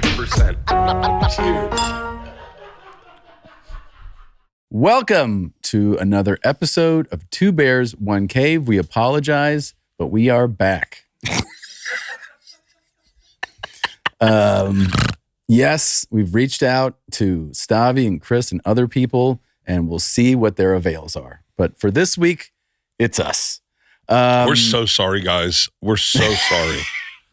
100%. Cheers. Welcome to another episode of Two Bears, One Cave. We apologize, but we are back. Yes, we've reached out to Stavi and Chris and other people, and we'll see what their avails are. But for this week, it's us. We're so sorry, guys. We're so sorry.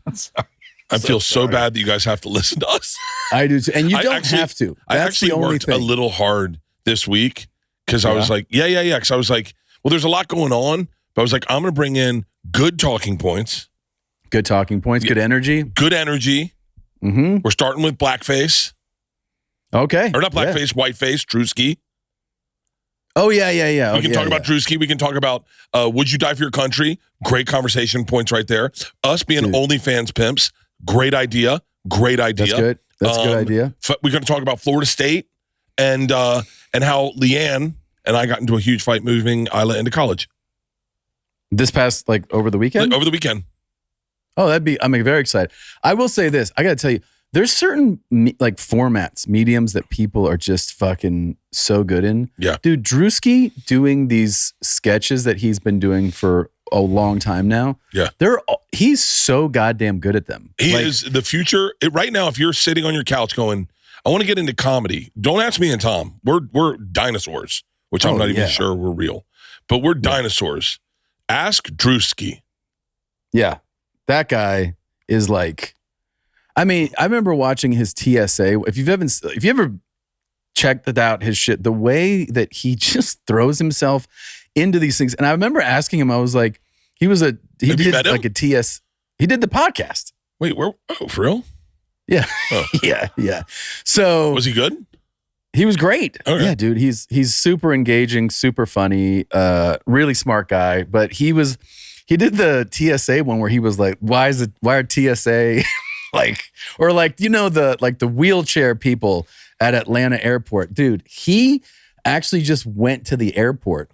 I'm sorry. I feel so bad that you guys have to listen to us. I do too. And you don't have to. I actually worked a little hard this week because I was like, yeah. Because I was like, well, there's a lot going on, but I was like, I'm going to bring in good talking points. Good talking points, good energy. Good energy. Mm-hmm. We're starting with blackface. Okay. Or not blackface, whiteface, Druski. Oh, yeah. We can talk about Druski. We can talk about Would You Die for Your Country? Great conversation points right there. Us being OnlyFans pimps. Great idea. That's good. That's a good idea. We're going to talk about Florida State and how LeeAnn and I got into a huge fight moving Isla into college. This past, over the weekend? Over the weekend. Oh, I'm very excited. I will say this. I got to tell you, there's certain formats, mediums that people are just fucking so good in. Yeah. Dude, Druski doing these sketches that he's been doing for a long time now. Yeah. He's so goddamn good at them. He is the future. Right now, if you're sitting on your couch going, I want to get into comedy, don't ask me and Tom. We're dinosaurs, which I'm not even sure we're real. But we're dinosaurs. Ask Druski. Yeah. That guy is I remember watching his TSA. If you've ever checked out his shit, the way that he just throws himself into these things. And I remember asking him, I was like, he did a TS. He did the podcast. Wait, where? Oh, for real? Yeah. Oh. Yeah. So was he good? He was great. Okay. Yeah, dude. He's super engaging, super funny, really smart guy. But he did the TSA one where he was like, why are TSA the wheelchair people at Atlanta airport? Dude, he actually just went to the airport,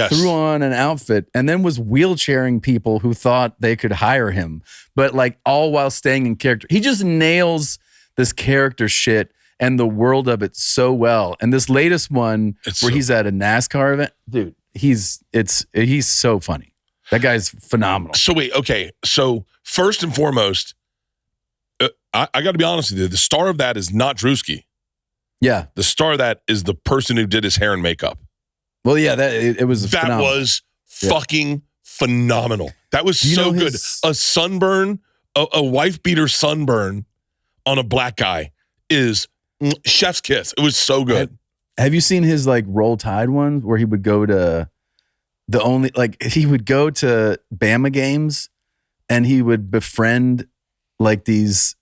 threw on an outfit, and then was wheelchairing people who thought they could hire him, but all while staying in character. He just nails this character shit and the world of it so well. And this latest one he's at a NASCAR event, dude, he's so funny. That guy's phenomenal. So wait, okay. So first and foremost, I got to be honest with you. The star of that is not Druski. Yeah. The star of that is the person who did his hair and makeup. Well, yeah, it was phenomenal. That was fucking phenomenal. That was so good. A sunburn, a wife beater sunburn on a black guy is chef's kiss. It was so good. Have you seen his Roll Tide ones where he would go to he would go to Bama games and he would befriend these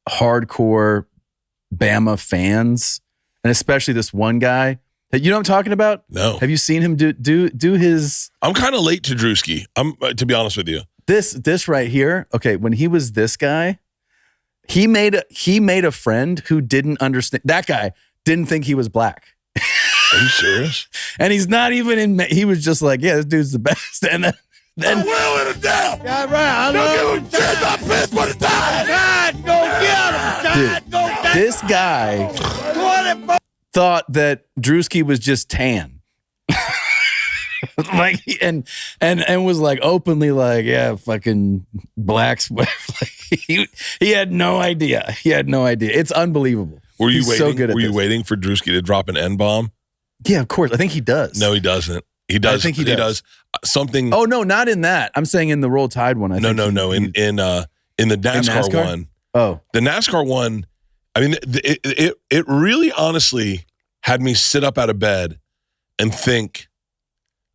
hardcore Bama fans, and especially this one guy. You know what I'm talking about? No. Have you seen him do his? I'm kind of late to Druski. To be honest with you. This right here. Okay, when he was this guy, he made a friend who didn't understand. That guy didn't think he was black. Are you serious? And he's not even he was just like, yeah, this dude's the best. And then I'm willing to down. Yeah, right. Don't give him shit. My fist for the time. God, go get him. God, go get him. This guy thought that Druski was just tan. And was openly yeah, fucking blacks. he had no idea. It's unbelievable. Were you He's waiting? So good at were you this. waiting for Druski to drop an N-bomb? Yeah, of course. I think he does. No, he doesn't. He does. I think he does. Something. Oh no, not in that. I'm saying in the Roll Tide one. No. In the NASCAR one. Oh, the NASCAR one. I mean, it really honestly had me sit up out of bed and think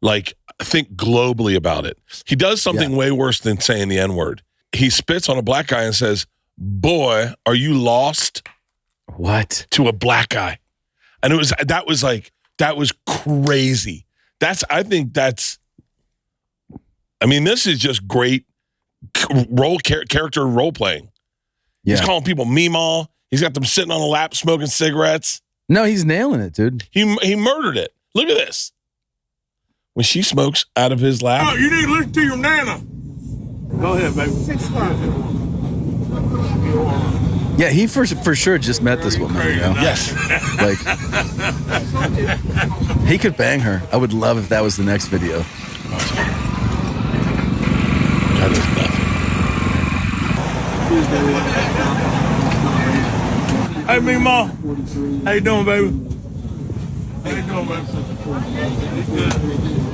globally about it. He does something way worse than saying the N-word. He spits on a black guy and says, "Boy, are you lost?" What? To a black guy. And that was crazy. This is just great character role playing. Yeah. He's calling people Meemaw. He's got them sitting on a lap smoking cigarettes. No, he's nailing it, dude. He murdered it. Look at this. When she smokes out of his lap. Oh, you need to listen to your nana. Go ahead, baby. 6 o'clock. Yeah, he for sure just met this woman. You know? Yes. Like, he could bang her. I would love if that was the next video. That is nothing. Hey, Big Ma. How you doing, baby? How you doing, baby? Good.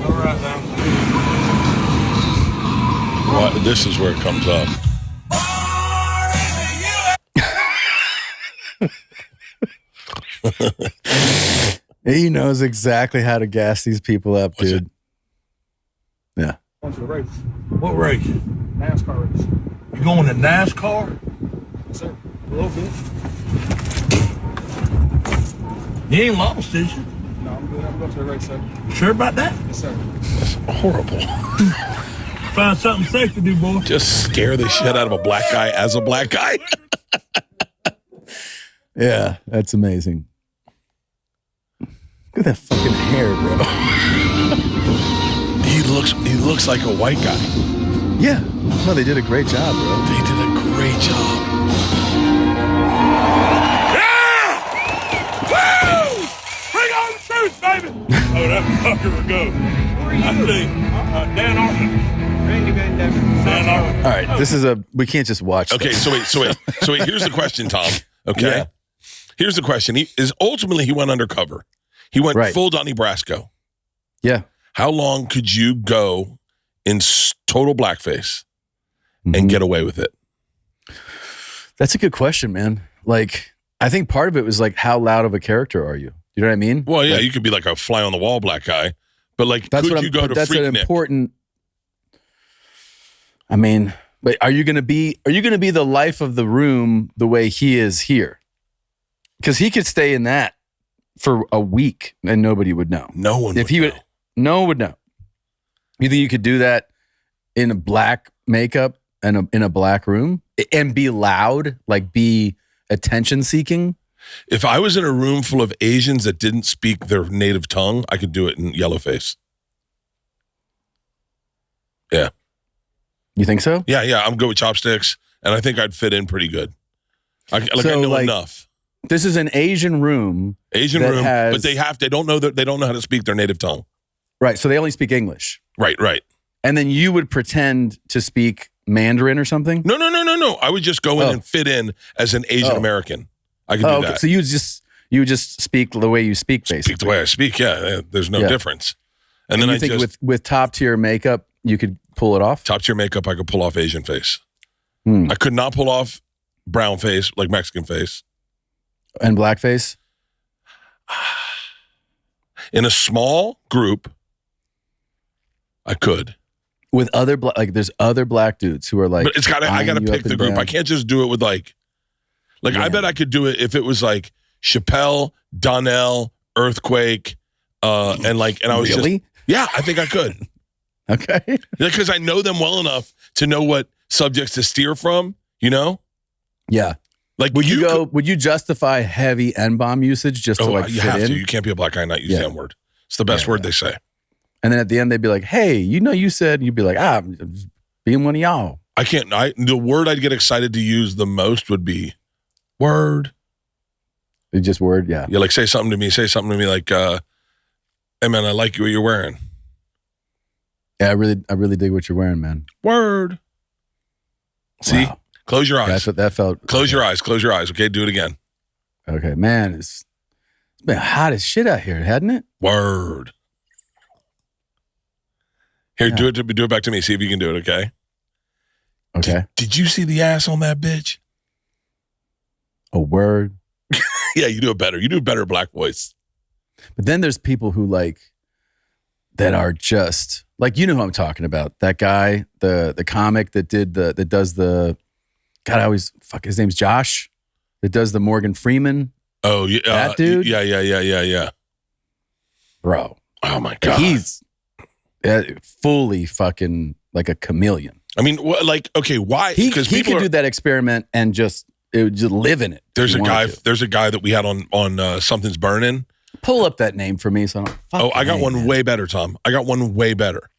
All right, now. Well, this is where it comes up. He knows exactly how to gas these people up, dude. Yeah. Going to the race. What race? NASCAR race. You going to NASCAR? Yes, sir. A little bit. You ain't lost, is you? No, I'm good. I'm going to the race, sir. Sure about that? Yes, sir. That's horrible. Find something safe to do, boy. Just scare the shit out of a black guy as a black guy. Yeah, that's amazing. Look at that fucking hair, bro. He looks like a white guy. Yeah. No, they did a great job, bro. They did a great job. Yeah! Woo! Bring on the troops, baby! Oh, that fucker will go. I see. Dan Arthur. Dan Arthur. All right, this is we can't just watch Okay, this. so wait. Here's the question, Tom. Okay? Yeah. Here's the question. Ultimately, he went undercover. He went full Donnie Brasco. Yeah. How long could you go in total blackface and get away with it? That's a good question, man. Like, I think part of it was like, how loud of a character are you? You know what I mean? Well, yeah, like, you could be like a fly on the wall black guy, but like, could you go to that's Freaknik? an important. I mean, but are you going to be the life of the room the way he is here? Because he could stay in that for a week and nobody would know. No one if would he know. would, no one would know. You think you could do that in a black makeup and in a black room and be loud, like be attention seeking? If I was in a room full of Asians that didn't speak their native tongue, I could do it in yellowface. Yeah. You think so? Yeah. I'm good with chopsticks, and I think I'd fit in pretty good. I know enough. This is an Asian room. But they don't know how to speak their native tongue. Right. So they only speak English. Right. And then you would pretend to speak Mandarin or something? No. I would just go in and fit in as an Asian American. I could do that. So you would just speak the way you speak, basically. Speak the way I speak, yeah. There's no difference. And then you think with top tier makeup, you could pull it off? Top tier makeup, I could pull off Asian face. I could not pull off brown face, like Mexican face. And blackface? In a small group, I could. With other there's other black dudes who are like, but I gotta pick the group. down. I can't just do it with like I bet I could do it if it was like Chappelle, Donnell, Earthquake, and I was really? I think I could. Okay. Because I know them well enough to know what subjects to steer from, you know? Yeah. Like would you justify heavy N-bomb usage just to like you fit have in? to. You can't be a black guy and not use the N-word. It's the best word they say. And then at the end they'd be like, hey, you said, you'd be like, I'm just being one of y'all. I can't. The word I'd get excited to use the most would be word. It's just word, yeah. Yeah, like say something to me like, hey man, I like what you're wearing. Yeah, I really dig what you're wearing, man. Word. See? Wow. Close your eyes. That's what that felt. Close your eyes. Okay, do it again. Okay, man, it's been hot as shit out here, hadn't it? Word. Here, do it back to me. See if you can do it, okay? Okay. Did you see the ass on that bitch? A word. Yeah, you do it better. You do a better black voice. But then there's people who that are just like, you know who I'm talking about. That guy, the comic that does the God, I always his name's Josh. That does the Morgan Freeman. Oh yeah, that dude. Yeah. Bro. Oh my God. He's fully fucking like a chameleon. I mean, okay, why? Because he could do that experiment and just live in it. There's a guy that we had on Something's Burning. Pull up that name for me. So I got one way better, Tom. I got one way better.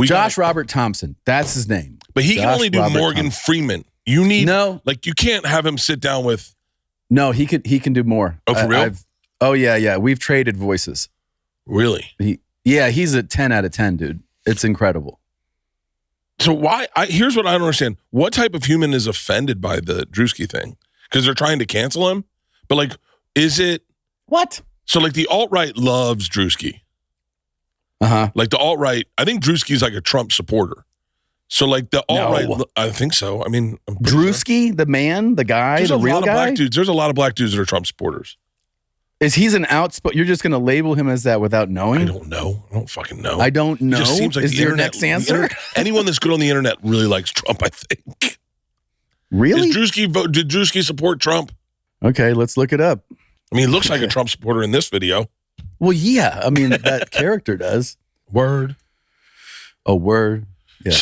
Josh Robert Thompson. That's his name. But he can only do Robert Morgan Thompson. Freeman. You need like you can't have him sit down with. No, he can do more. Oh, for real? Oh yeah. We've traded voices. Really? He's a 10 out of 10, dude. It's incredible. So here's what I don't understand. What type of human is offended by the Druski thing? Because they're trying to cancel him? But like, is it... What? So like the alt-right loves Druski. Uh-huh. Like the alt-right, I think Druski's like a Trump supporter. So like the alt-right, I think so. I mean... Druski, the man, the guy, the real guy? Black dudes. There's a lot of black dudes that are Trump supporters. Is he's an outspoken? You're just going to label him as that without knowing? I don't know. I don't fucking know. I don't know. It just seems like is your next answer? Anyone that's good on the internet really likes Trump, I think. Really? Did Druski support Trump? Okay, let's look it up. I mean, he looks like a Trump supporter in this video. Well, yeah. I mean, that character does. Word. A word. Yeah.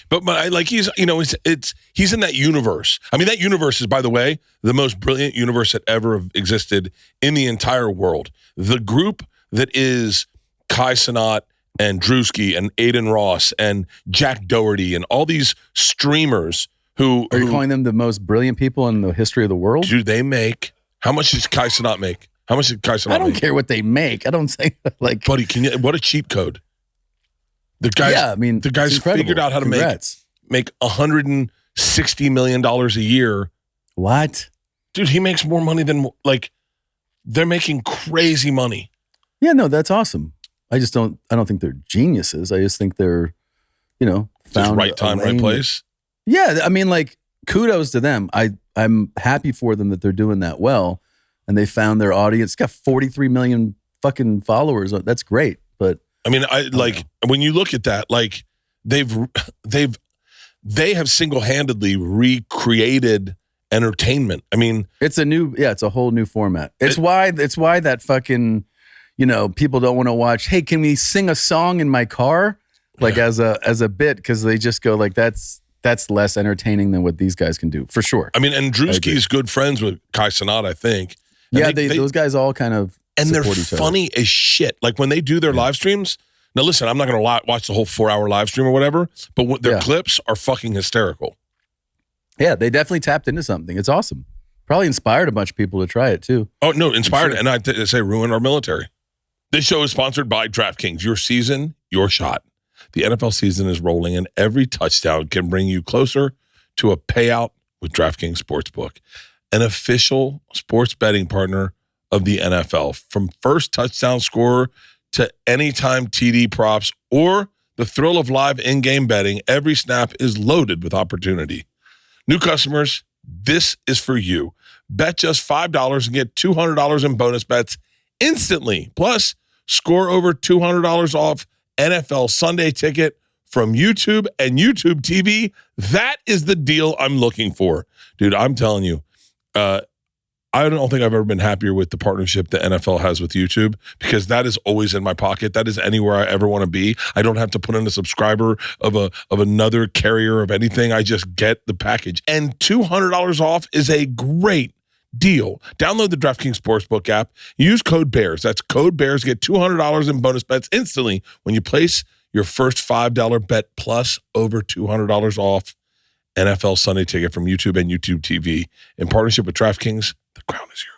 But I like he's in that universe. I mean, that universe is, by the way, the most brilliant universe that ever existed in the entire world. The group that is Kai Cenat and Druski and Adin Ross and Jack Doherty and all these streamers who are you calling them the most brilliant people in the history of the world? Do they make? How much does Kai Cenat make? How much did Kai Cenat make? I don't care what they make. I don't say like, buddy. What a cheat code. The guys figured out how to make $160 million a year. What? Dude, he makes more money than they're making crazy money. Yeah, no, that's awesome. I don't think they're geniuses. I just think they're, found just right time, right place. Yeah, I mean, like, kudos to them. I'm happy for them that they're doing that well, and they found their audience. It's got 43 million fucking followers. That's great, but. I mean, when you look at that, like they have single-handedly recreated entertainment. I mean, it's a whole new format. It's why that fucking, people don't want to watch. Hey, can we sing a song in my car? Like as a bit, because they just go like that's less entertaining than what these guys can do for sure. I mean, and Druski's good friends with Kai Cenat, I think. And those guys all kind of. And they're funny as shit. Like when they do their live streams. Now, listen, I'm not going to watch the whole 4-hour live stream or whatever, but their clips are fucking hysterical. Yeah, they definitely tapped into something. It's awesome. Probably inspired a bunch of people to try it too. Oh, no, inspired. Sure. And I say ruined our military. This show is sponsored by DraftKings. Your season, your shot. The NFL season is rolling, and every touchdown can bring you closer to a payout with DraftKings Sportsbook, an official sports betting partner of the NFL. From first touchdown scorer to anytime TD props or the thrill of live in-game betting, every snap is loaded with opportunity. New customers, this is for you. Bet just $5 and get $200 in bonus bets instantly. Plus, score over $200 off NFL Sunday Ticket from YouTube and YouTube TV. That is the deal I'm looking for. Dude, I'm telling you, I don't think I've ever been happier with the partnership the NFL has with YouTube, because that is always in my pocket. That is anywhere I ever want to be. I don't have to put in a subscriber of another carrier of anything. I just get the package. And $200 off is a great deal. Download the DraftKings Sportsbook app. Use code BEARS. That's code BEARS. Get $200 in bonus bets instantly when you place your first $5 bet plus over $200 off NFL Sunday Ticket from YouTube and YouTube TV. In partnership with DraftKings, the crown is yours.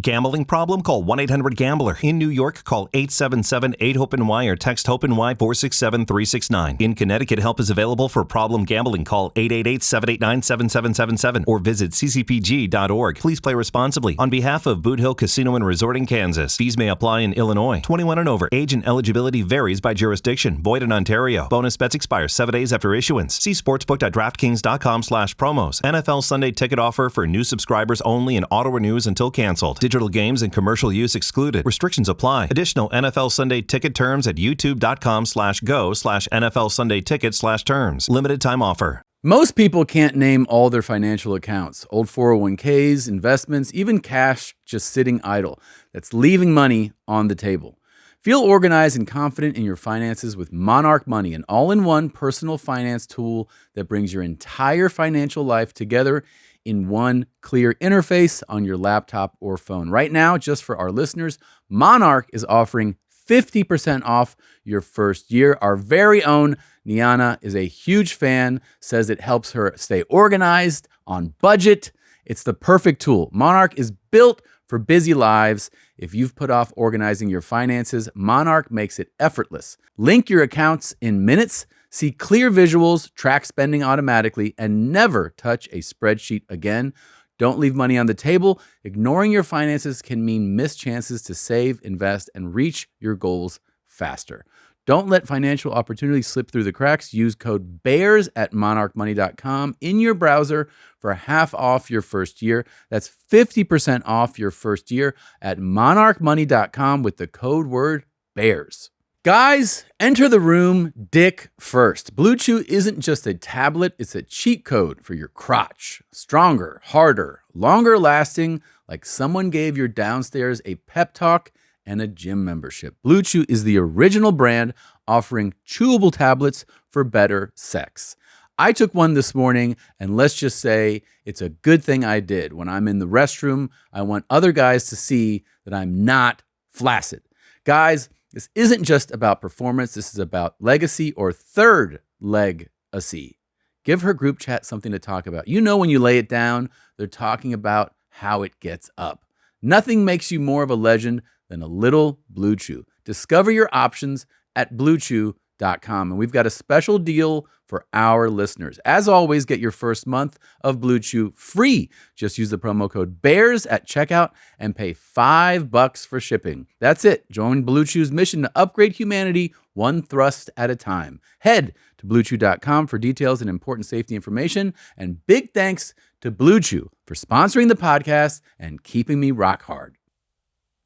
Gambling problem? Call 1-800-GAMBLER. In New York, call 877-8-HOPE-NY or text HOPE-NY 467-369. In Connecticut, help is available for problem gambling. Call 888-789-7777 or visit ccpg.org. Please play responsibly. On behalf of Boot Hill Casino and Resort in Kansas, fees may apply in Illinois. 21 and over. Age and eligibility varies by jurisdiction. Void in Ontario. Bonus bets expire 7 days after issuance. See sportsbook.draftkings.com/promos. NFL Sunday Ticket offer for new subscribers only and auto renews until canceled. Digital games and commercial use excluded. Restrictions apply. Additional NFL Sunday Ticket terms at youtube.com/go/NFL Sunday Ticket/terms. Limited time offer. Most people can't name all their financial accounts. Old 401ks, investments, even cash just sitting idle. That's leaving money on the table. Feel organized and confident in your finances with Monarch Money, an all-in-one personal finance tool that brings your entire financial life together in one clear interface on your laptop or phone. Right now, just for our listeners, Monarch is offering 50% off your first year. Our very own Niana is a huge fan, says it helps her stay organized, on budget. It's the perfect tool. Monarch is built for busy lives. If you've put off organizing your finances, Monarch makes it effortless. Link your accounts in minutes, see clear visuals, track spending automatically, and never touch a spreadsheet again. Don't leave money on the table. Ignoring your finances can mean missed chances to save, invest, and reach your goals faster. Don't let financial opportunities slip through the cracks. Use code BEARS at monarchmoney.com in your browser for half off your first year. That's 50% off your first year at monarchmoney.com with the code word BEARS. Guys, enter the room dick first. Blue Chew isn't just a tablet, it's a cheat code for your crotch. Stronger, harder, longer lasting, like someone gave your downstairs a pep talk and a gym membership. Blue Chew is the original brand offering chewable tablets for better sex. I took one this morning, and let's just say it's a good thing I did. When I'm in the restroom, I want other guys to see that I'm not flaccid. Guys, this isn't just about performance. This is about legacy or third leg-acy. Give her group chat something to talk about. You know when you lay it down, they're talking about how it gets up. Nothing makes you more of a legend than a little Blue Chew. Discover your options at BlueChew.com. And we've got a special deal for our listeners. As always, get your first month of Blue Chew free. Just use the promo code BEARS at checkout and pay $5 for shipping. That's it. Join Blue Chew's mission to upgrade humanity one thrust at a time. Head to BlueChew.com for details and important safety information. And big thanks to Blue Chew for sponsoring the podcast and keeping me rock hard.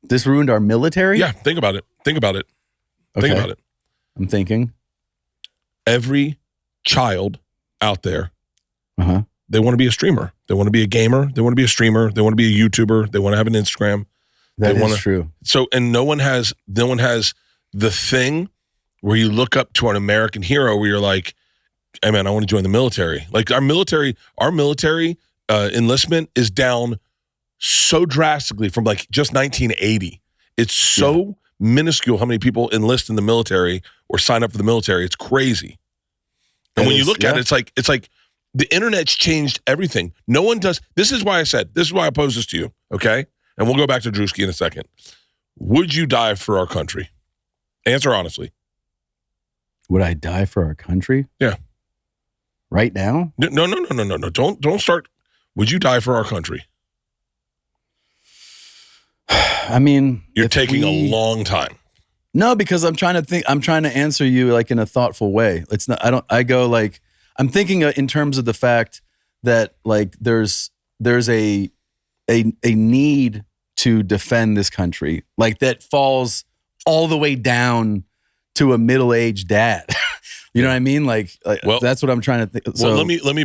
This ruined our military? Yeah, think about it. Think about it. Okay. Think about it. I'm thinking. Every child out there, they want to be a streamer. They want to be a gamer. They want to be a streamer. They want to be a YouTuber. They want to have an Instagram. That is true. So, and no one has the thing where you look up to an American hero where you're like, hey man, I want to join the military. Like our military enlistment is down so drastically from like just 1980. It's so minuscule how many people enlist in the military or sign up for the military. It's crazy. And when you look at it, it's like the internet's changed everything. No one does. This is why I pose this to you. Okay. And we'll go back to Druski in a second. Would you die for our country? Answer honestly. Would I die for our country? Yeah. Right now? No. Don't start. Would you die for our country? I mean, you're taking a long time. No, because I'm trying to answer you like in a thoughtful way. It's not, I'm thinking in terms of the fact that like there's a need to defend this country, like that falls all the way down to a middle-aged dad. You know what I mean? Like well, that's what I'm trying to think. So, well, let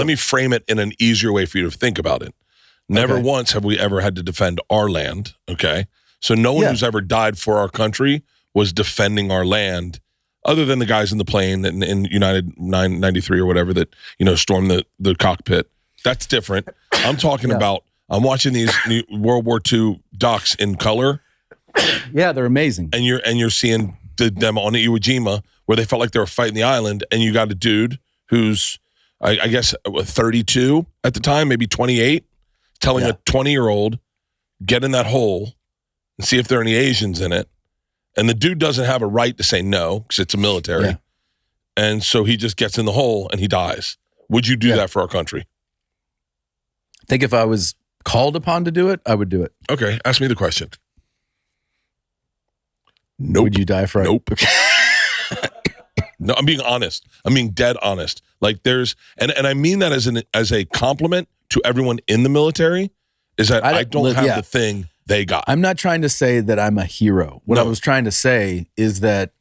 me frame it in an easier way for you to think about it. Never once have we ever had to defend our land, okay? So no one who's ever died for our country was defending our land, other than the guys in the plane in United 993 or whatever that, stormed the cockpit. That's different. I'm talking about, I'm watching these World War II docs in color. Yeah, they're amazing. And you're seeing them on Iwo Jima where they felt like they were fighting the island, and you got a dude who's, I guess, 32 at the time, maybe 28, telling a 20-year-old, get in that hole and see if there are any Asians in it. And the dude doesn't have a right to say no because it's a military. Yeah. And so he just gets in the hole and he dies. Would you do that for our country? I think if I was called upon to do it, I would do it. Okay, ask me the question. Nope. Would you die for Nope. No, I'm being honest. I'm being dead honest. Like there's, and I mean that as a compliment to everyone in the military, is that I don't have the thing they got. I'm not trying to say that I'm a hero. What I was trying to say is that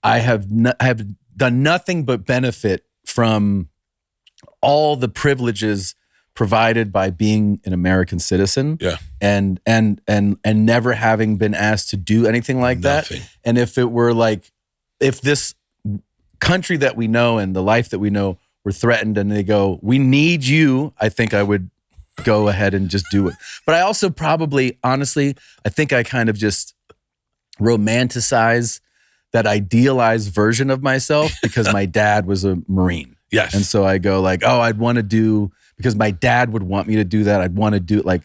I have done nothing but benefit from all the privileges provided by being an American citizen. Yeah. And never having been asked to do anything like that. And if it were like, if this country that we know and the life that we know were threatened and they go, we need you, I think I would go ahead and just do it. But I also probably, honestly, I think I kind of just romanticize that idealized version of myself because my dad was a Marine. Yes. And so I go like, oh, I'd want to do, because my dad would want me to do that. I'd want to do like,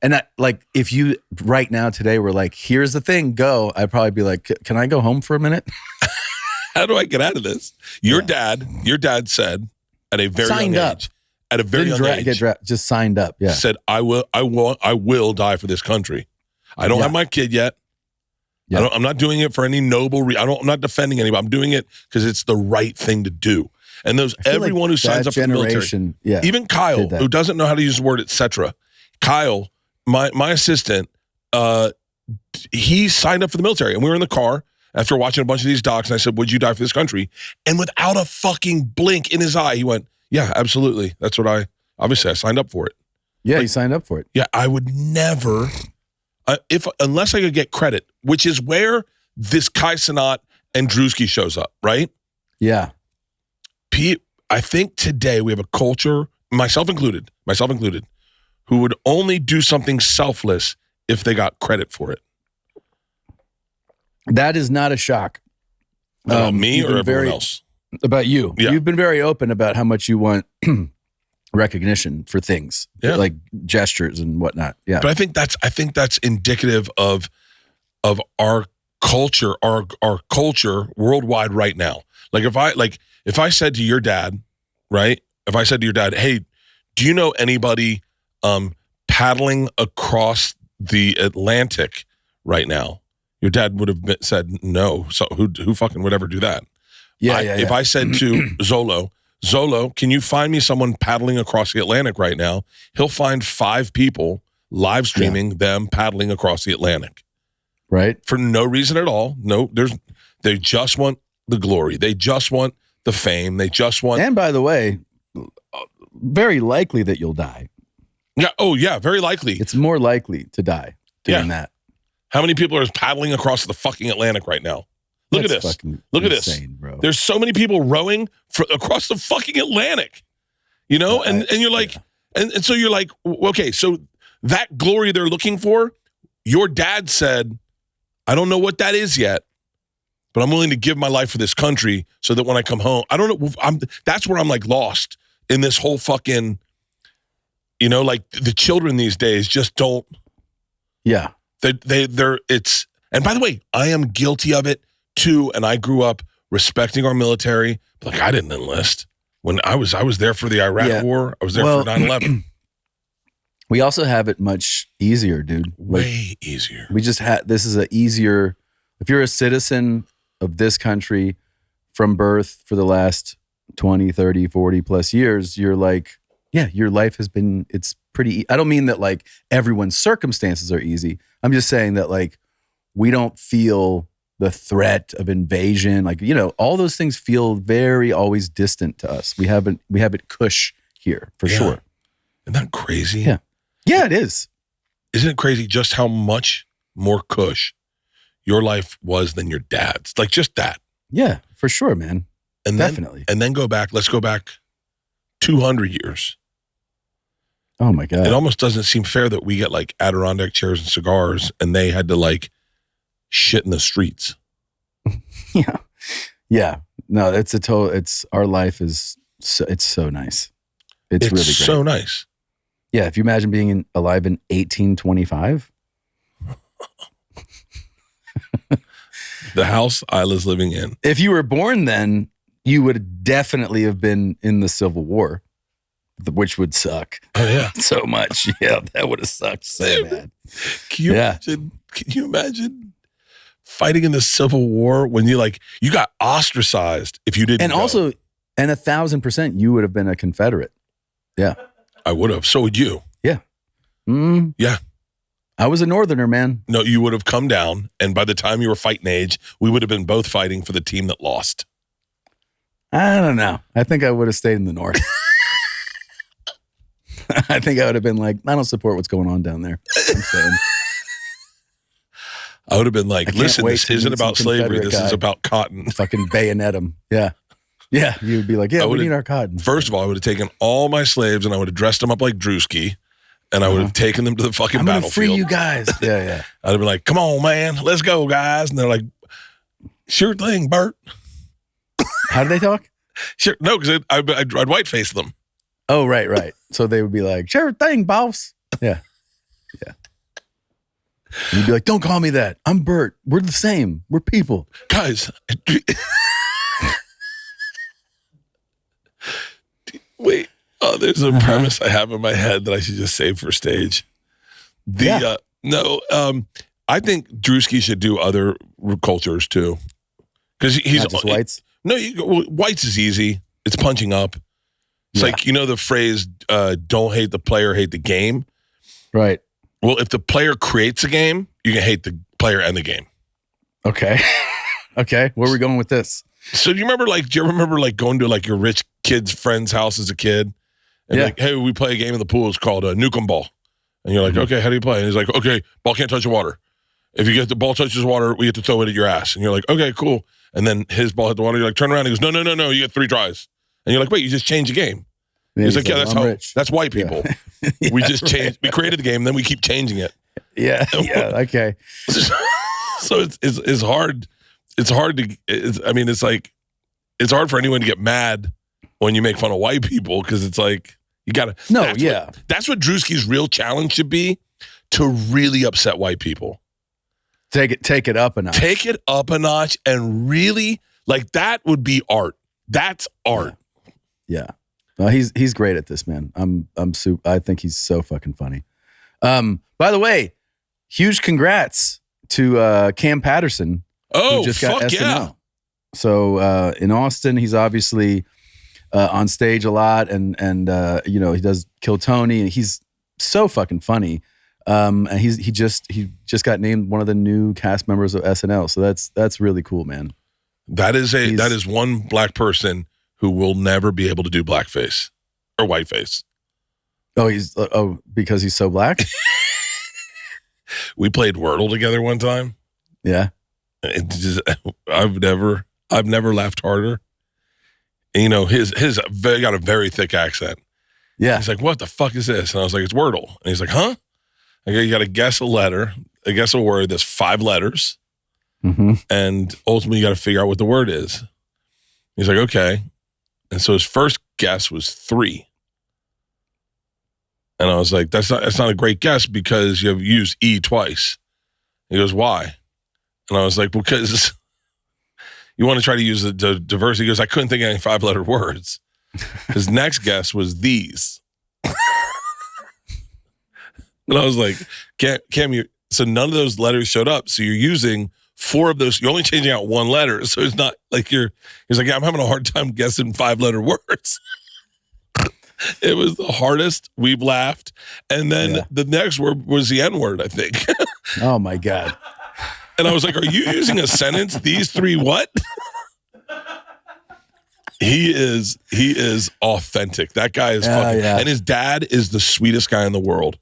and that, like, if you right now today were like, here's the thing, go, I'd probably be like, can I go home for a minute? How do I get out of this? Your dad said at a very young age, just signed up. Yeah. Said, I will die for this country. I don't have my kid yet. Yeah. I'm not doing it for any noble I'm not defending anybody. I'm doing it because it's the right thing to do. And everyone who signs up for the military, even Kyle, who doesn't know how to use the word etc. Kyle, my assistant, he signed up for the military, and we were in the car after watching a bunch of these docs, and I said, would you die for this country? And without a fucking blink in his eye, he went, yeah, absolutely. That's what I signed up for it. Yeah, he signed up for it. Yeah, I would never, unless I could get credit, which is where this Kai Cenat and Druski shows up, right? Yeah. Pete, I think today we have a culture, myself included, who would only do something selfless if they got credit for it. That is not a shock. About me or everyone else? About you. Yeah. You've been very open about how much you want recognition for things, like gestures and whatnot. Yeah. But I think that's indicative of our culture, our culture worldwide right now. Like if I said to your dad, right? If I said to your dad, hey, do you know anybody paddling across the Atlantic right now? Your dad would have said no. So who fucking would ever do that? If I said to Zolo, can you find me someone paddling across the Atlantic right now? He'll find 5 people live streaming them paddling across the Atlantic. Right. For no reason at all. No, they just want the glory. They just want the fame. They just want. And by the way, very likely that you'll die. Yeah. Oh yeah. Very likely. It's more likely to die doing that. How many people are paddling across the fucking Atlantic right now? Look at this. Look at this. Bro. There's so many people rowing across the fucking Atlantic, you know? And you're like, and so you're like, okay, so that glory they're looking for, your dad said, I don't know what that is yet, but I'm willing to give my life for this country so that when I come home, I don't know. That's where I'm like lost in this whole fucking, you know, like the children these days just don't. Yeah. And by the way, I am guilty of it too. And I grew up respecting our military. Like I didn't enlist when I was there for the Iraq War. I was there for 9/11. We also have it much easier, dude. Way easier. We just this is a easier, if you're a citizen of this country from birth for the last 20, 30, 40 plus years, you're like, your life has been, it's pretty, I don't mean that like everyone's circumstances are easy. I'm just saying that like, we don't feel the threat of invasion. Like, you know, all those things feel very always distant to us. We have it cush here for sure. Isn't that crazy? Yeah. Yeah, it is. Isn't it crazy just how much more cush your life was than your dad's? Like just that. Yeah, for sure, man. And definitely. And then let's go back 200 years. Oh my God. It almost doesn't seem fair that we get like Adirondack chairs and cigars and they had to like shit in the streets. Yeah. Yeah. No, our life is it's so nice. It's really great. So nice. Yeah. If you imagine being alive in 1825. The house I was living in. If you were born then, you would definitely have been in the Civil War, which would suck. Oh yeah. So much. Yeah. That would have sucked so bad. Can you imagine fighting in the Civil War when you got ostracized if you didn't and go. Also, and 1,000% you would have been a Confederate. Yeah. I would have. So would you. Yeah. Yeah. I was a Northerner, man. No, you would have come down, and by the time you were fighting age, we would have been both fighting for the team that lost. I don't know. I think I would have stayed in the North. I think I would have been like, I don't support what's going on down there. I'm saying. I would have been like, listen, this isn't about slavery. This is about cotton. Fucking bayonet them. Yeah. Yeah. You would be like, yeah, we need our cotton. First of all, I would have taken all my slaves and I would have dressed them up like Druski and I would have taken them to the fucking battlefield. I'm going to free you guys. Yeah, yeah. I'd have been like, come on, man. Let's go, guys. And they're like, Sure thing, Bert. How do they talk? Sure. No, because I'd whiteface them. Oh, right. So they would be like, sure thing, boss. Yeah. And you'd be like, don't call me that. I'm Bert. We're the same. We're people. Guys. Wait. Oh, there's a premise I have in my head that I should just save for stage. I think Druski should do other cultures too. Because he's not just whites? No, whites is easy. It's punching up. It's like, the phrase, don't hate the player, hate the game. Right. Well, if the player creates a game, you can hate the player and the game. Okay. Okay. Where are we going with this? So do you remember going to your rich kid's friend's house as a kid? And hey, we play a game in the pool. It's called Nukem Ball. And you're like, okay, how do you play? And he's like, okay, ball can't touch the water. If you get the ball touches water, we get to throw it at your ass. And you're like, okay, cool. And then his ball hit the water. You're like, turn around. He goes, no, you get 3 tries. And you're like, wait, you just changed the game. He's like, that's white people. Yeah. We just changed. We created the game, then we keep changing it. Yeah. Okay. So it's hard. It's hard it's hard for anyone to get mad when you make fun of white people because it's like you gotta. No, That's what Druski's real challenge should be, to really upset white people. Take it up a notch. Take it up a notch and really that would be art. That's art. Yeah. He's great at this, man. I think he's so fucking funny. By the way, huge congrats to Kam Patterson. Oh, who just got SNL. Yeah. So in Austin, he's obviously on stage a lot, and he does Kill Tony, and he's so fucking funny. And he just got named one of the new cast members of SNL. So that's really cool, man. That is one black person who will never be able to do blackface or whiteface. Oh, because he's so black? We played Wordle together one time. Yeah. I've never laughed harder. And, his got a very thick accent. Yeah. He's like, what the fuck is this? And I was like, it's Wordle. And he's like, huh? I go, you got to guess a letter, guess a word. There's 5 letters. Mm-hmm. And ultimately you got to figure out what the word is. He's like, okay. And so his first guess was 3. And I was like, that's not a great guess because you have used E twice. He goes, why? And I was like, because you want to try to use the diversity. He goes, I couldn't think of any 5-letter words. His next guess was these. And I was like, Cam, so none of those letters showed up. So you're using 4 of those. You're only changing out 1 letter. So it's not like he's like, yeah, I'm having a hard time guessing 5-letter words. It was the hardest. We've laughed. And then the next word was the N-word, I think. Oh my God. And I was like, are you using a sentence? These 3 what? He is authentic. That guy is fucking, and his dad is the sweetest guy in the world.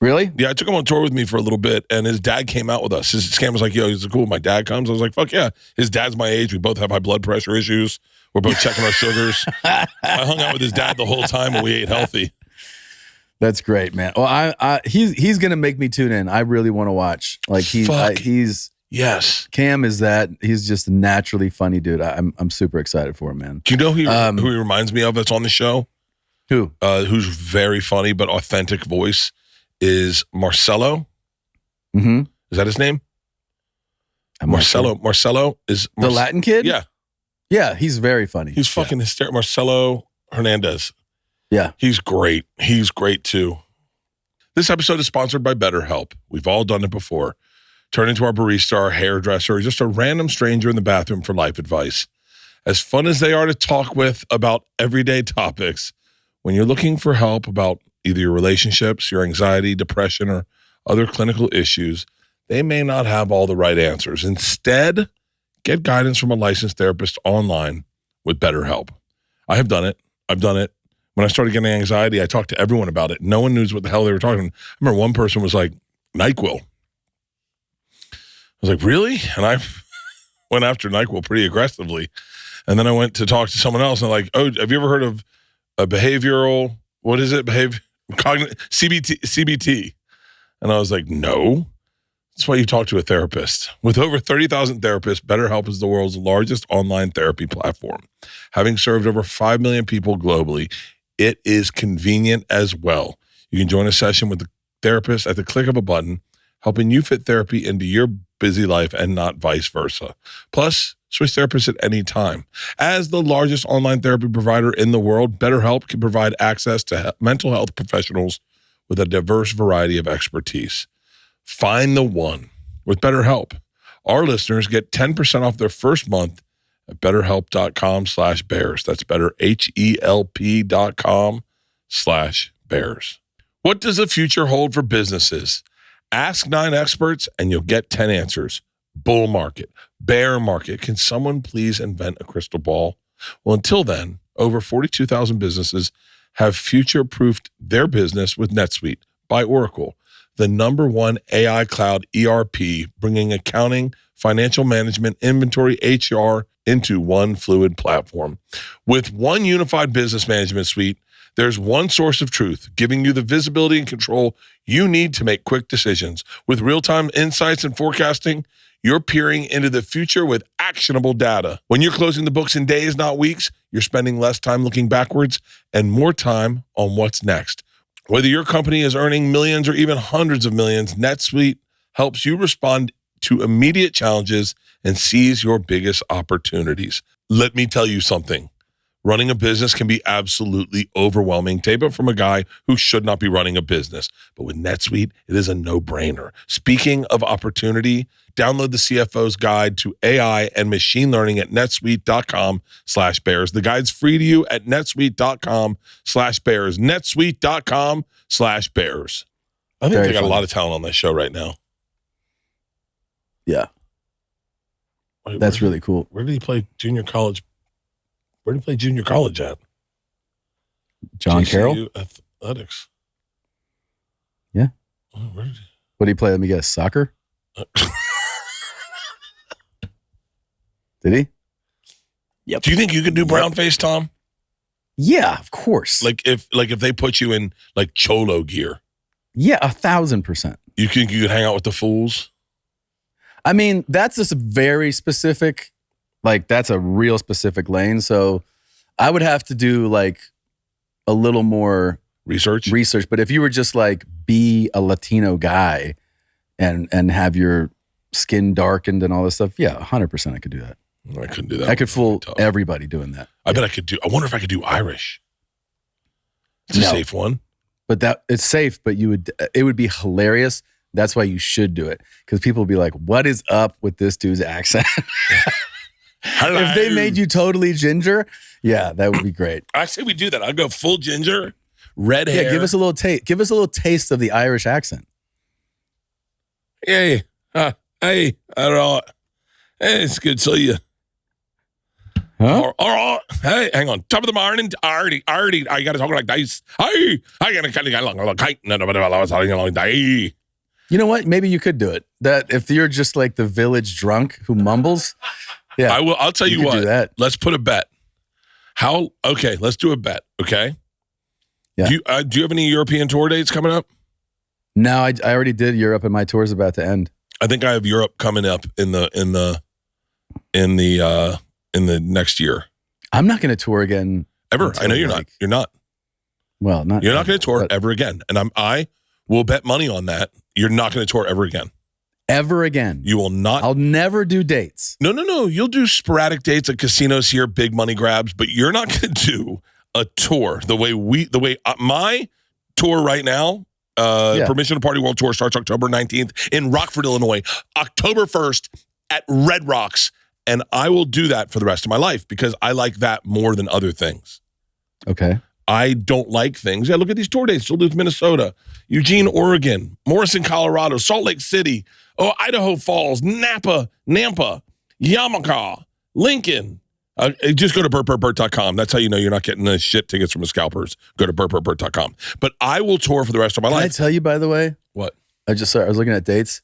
Really? Yeah, I took him on tour with me for a little bit, and his dad came out with us. His scam was like, yo, he's cool. My dad comes. I was like, fuck yeah. His dad's my age. We both have high blood pressure issues. We're both checking our sugars. I hung out with his dad the whole time, and we ate healthy. That's great, man. Well, he's gonna make me tune in. I really want to watch. Like he's yes. Cam is that. He's just a naturally funny dude. I'm super excited for him, man. Do you know who he reminds me of that's on the show? Who? Who's very funny but authentic voice is Marcelo. Mm-hmm. Is that his name? Marcelo. Marcelo is the Latin kid. Yeah. Yeah, he's very funny. He's fucking hysterical. Marcelo Hernandez. Yeah. He's great. He's great too. This episode is sponsored by BetterHelp. We've all done it before. Turn into our barista, our hairdresser, or just a random stranger in the bathroom for life advice. As fun as they are to talk with about everyday topics, when you're looking for help about either your relationships, your anxiety, depression, or other clinical issues, they may not have all the right answers. Instead, get guidance from a licensed therapist online with BetterHelp. I have done it. I've done it. When I started getting anxiety, I talked to everyone about it. No one knew what the hell they were talking about. I remember one person was like, NyQuil. I was like, really? And I went after NyQuil pretty aggressively. And then I went to talk to someone else and like, oh, have you ever heard of a behavioral, what is it? CBT. And I was like, no. That's why you talk to a therapist. With over 30,000 therapists, BetterHelp is the world's largest online therapy platform. Having served over 5 million people globally, it is convenient as well. You can join a session with the therapist at the click of a button, helping you fit therapy into your busy life and not vice versa. Plus, switch therapists at any time. As the largest online therapy provider in the world, BetterHelp can provide access to mental health professionals with a diverse variety of expertise. Find the one with BetterHelp. Our listeners get 10% off their first month at betterhelp.com/bears. That's betterhelp.com/bears. What does the future hold for businesses? Ask 9 experts and you'll get 10 answers. Bull market, bear market. Can someone please invent a crystal ball? Well, until then, over 42,000 businesses have future-proofed their business with NetSuite by Oracle, the #1 AI cloud ERP, bringing accounting, financial management, inventory, HR into one fluid platform. With one unified business management suite, there's one source of truth, giving you the visibility and control you need to make quick decisions. With real-time insights and forecasting, you're peering into the future with actionable data. When you're closing the books in days, not weeks, you're spending less time looking backwards and more time on what's next. Whether your company is earning millions or even hundreds of millions, NetSuite helps you respond to immediate challenges and seize your biggest opportunities. Let me tell you something. Running a business can be absolutely overwhelming. Take it from a guy who should not be running a business. But with NetSuite, it is a no-brainer. Speaking of opportunity, download the CFO's Guide to AI and Machine Learning at netsuite.com/bears. The guide's free to you at netsuite.com/bears. netsuite.com/bears. I think they got a lot of talent on this show right now. Yeah. That's really cool. Where did he play junior college? Where did he play junior college at? John Carroll? Athletics. Yeah. Oh, where did he? What did he play? Let me guess. Soccer? Did he? Yep. Do you think you could do brown face, Tom? Yeah, of course. Like if they put you in like cholo gear. Yeah, 1,000%. You think you could hang out with the fools? I mean, that's just a very specific, like that's a real specific lane. So I would have to do like a little more research. But if you were just like be a Latino guy and have your skin darkened and all this stuff, yeah, 100% I could do that. I couldn't do that. I could fool everybody doing that. I bet I could do. I wonder if I could do Irish. It's a safe one. But it's safe, but it would be hilarious. That's why you should do it. Because people will be like, what is up with this dude's accent? If they made you totally ginger, yeah, that would be great. I say we do that. I'll go full ginger, red hair. Yeah, give us a little taste. Give us a little taste of the Irish accent. Hey, I don't know. Hey, it's good to see you. Huh? All right. Hey, hang on. Top of the morning. Artie. I got to talk like this. Hey, I got to kind of get along like that. You know what? Maybe you could do it. That if you're just like the village drunk who mumbles, yeah. I will. I'll tell you what. Do that. Let's put a bet. Okay, let's do a bet. Okay. Yeah. Do you have any European tour dates coming up? No, I already did Europe, and my tour's about to end. I think I have Europe coming up in the next year. I'm not going to tour again ever. I know you're not. You're not. Well, not. You're not going to tour ever again, and I will bet money on that. You're not going to tour ever again. Ever again. You will not. I'll never do dates. No. You'll do sporadic dates at casinos here, big money grabs, but you're not going to do a tour the way my tour right now. Permission to Party World Tour starts October 19th in Rockford, Illinois. October 1st at Red Rocks. And I will do that for the rest of my life because I like that more than other things. Okay. I don't like things. Yeah, look at these tour dates. Duluth, Minnesota, Eugene, Oregon, Morrison, Colorado, Salt Lake City, Idaho Falls, Nampa, Yamaka, Lincoln. Just go to BertBertBert.com. That's how you know you're not getting the shit tickets from the scalpers. Go to BertBertBert.com. But I will tour for the rest of my life. Can I tell you, by the way? What? I was looking at dates.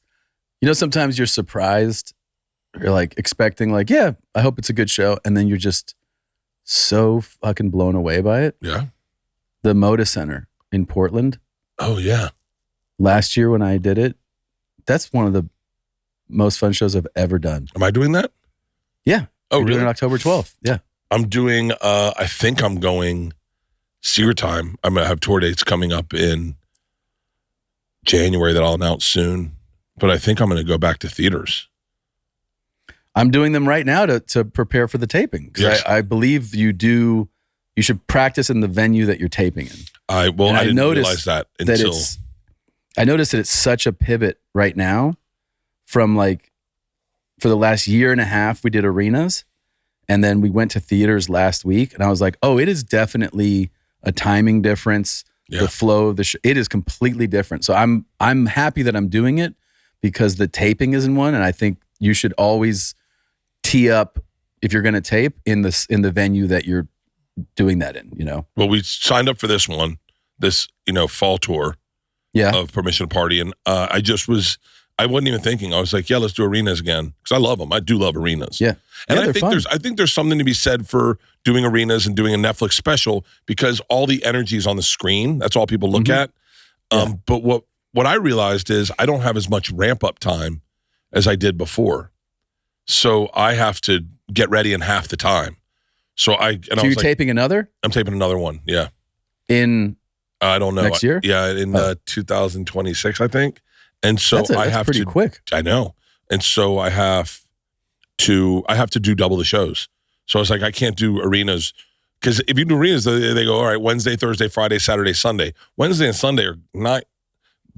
You know, sometimes you're surprised. You're like expecting like, yeah, I hope it's a good show. And then you're just so fucking blown away by it. Yeah. The Moda Center in Portland. Oh, yeah. Last year when I did it, that's one of the most fun shows I've ever done. Am I doing that? Yeah. Oh, really? Doing it October 12th. Yeah. I'm doing, I think I'm going Secret Time. I'm going to have tour dates coming up in January that I'll announce soon. But I think I'm going to go back to theaters. I'm doing them right now to prepare for the taping. Because Yes. I believe you should practice in the venue that you're taping in. I didn't realize that until... I noticed that it's such a pivot right now from like, for the last year and a half, we did arenas. And then we went to theaters last week. And I was like, oh, it is definitely a timing difference. Yeah. The flow of the show, it is completely different. So I'm happy that I'm doing it because the taping is in one. And I think you should always tee up, if you're going to tape, in the venue that you're doing that in, you know? Well, we signed up for this one, fall tour of Permission Party. And I wasn't even thinking. I was like, yeah, let's do arenas again. Because I love them. I do love arenas. Yeah. And I think there's something to be said for doing arenas and doing a Netflix special because all the energy is on the screen. That's all people look at. But what I realized is I don't have as much ramp up time as I did before. So I have to get ready in half the time. So you're taping another? I'm taping another one. Yeah. In I don't know. Next year? Yeah, in 2026, I think. And so that's pretty quick. I know. And so I have to do double the shows. So I was like, I can't do arenas because if you do arenas, they go, all right, Wednesday, Thursday, Friday, Saturday, Sunday. Wednesday and Sunday are not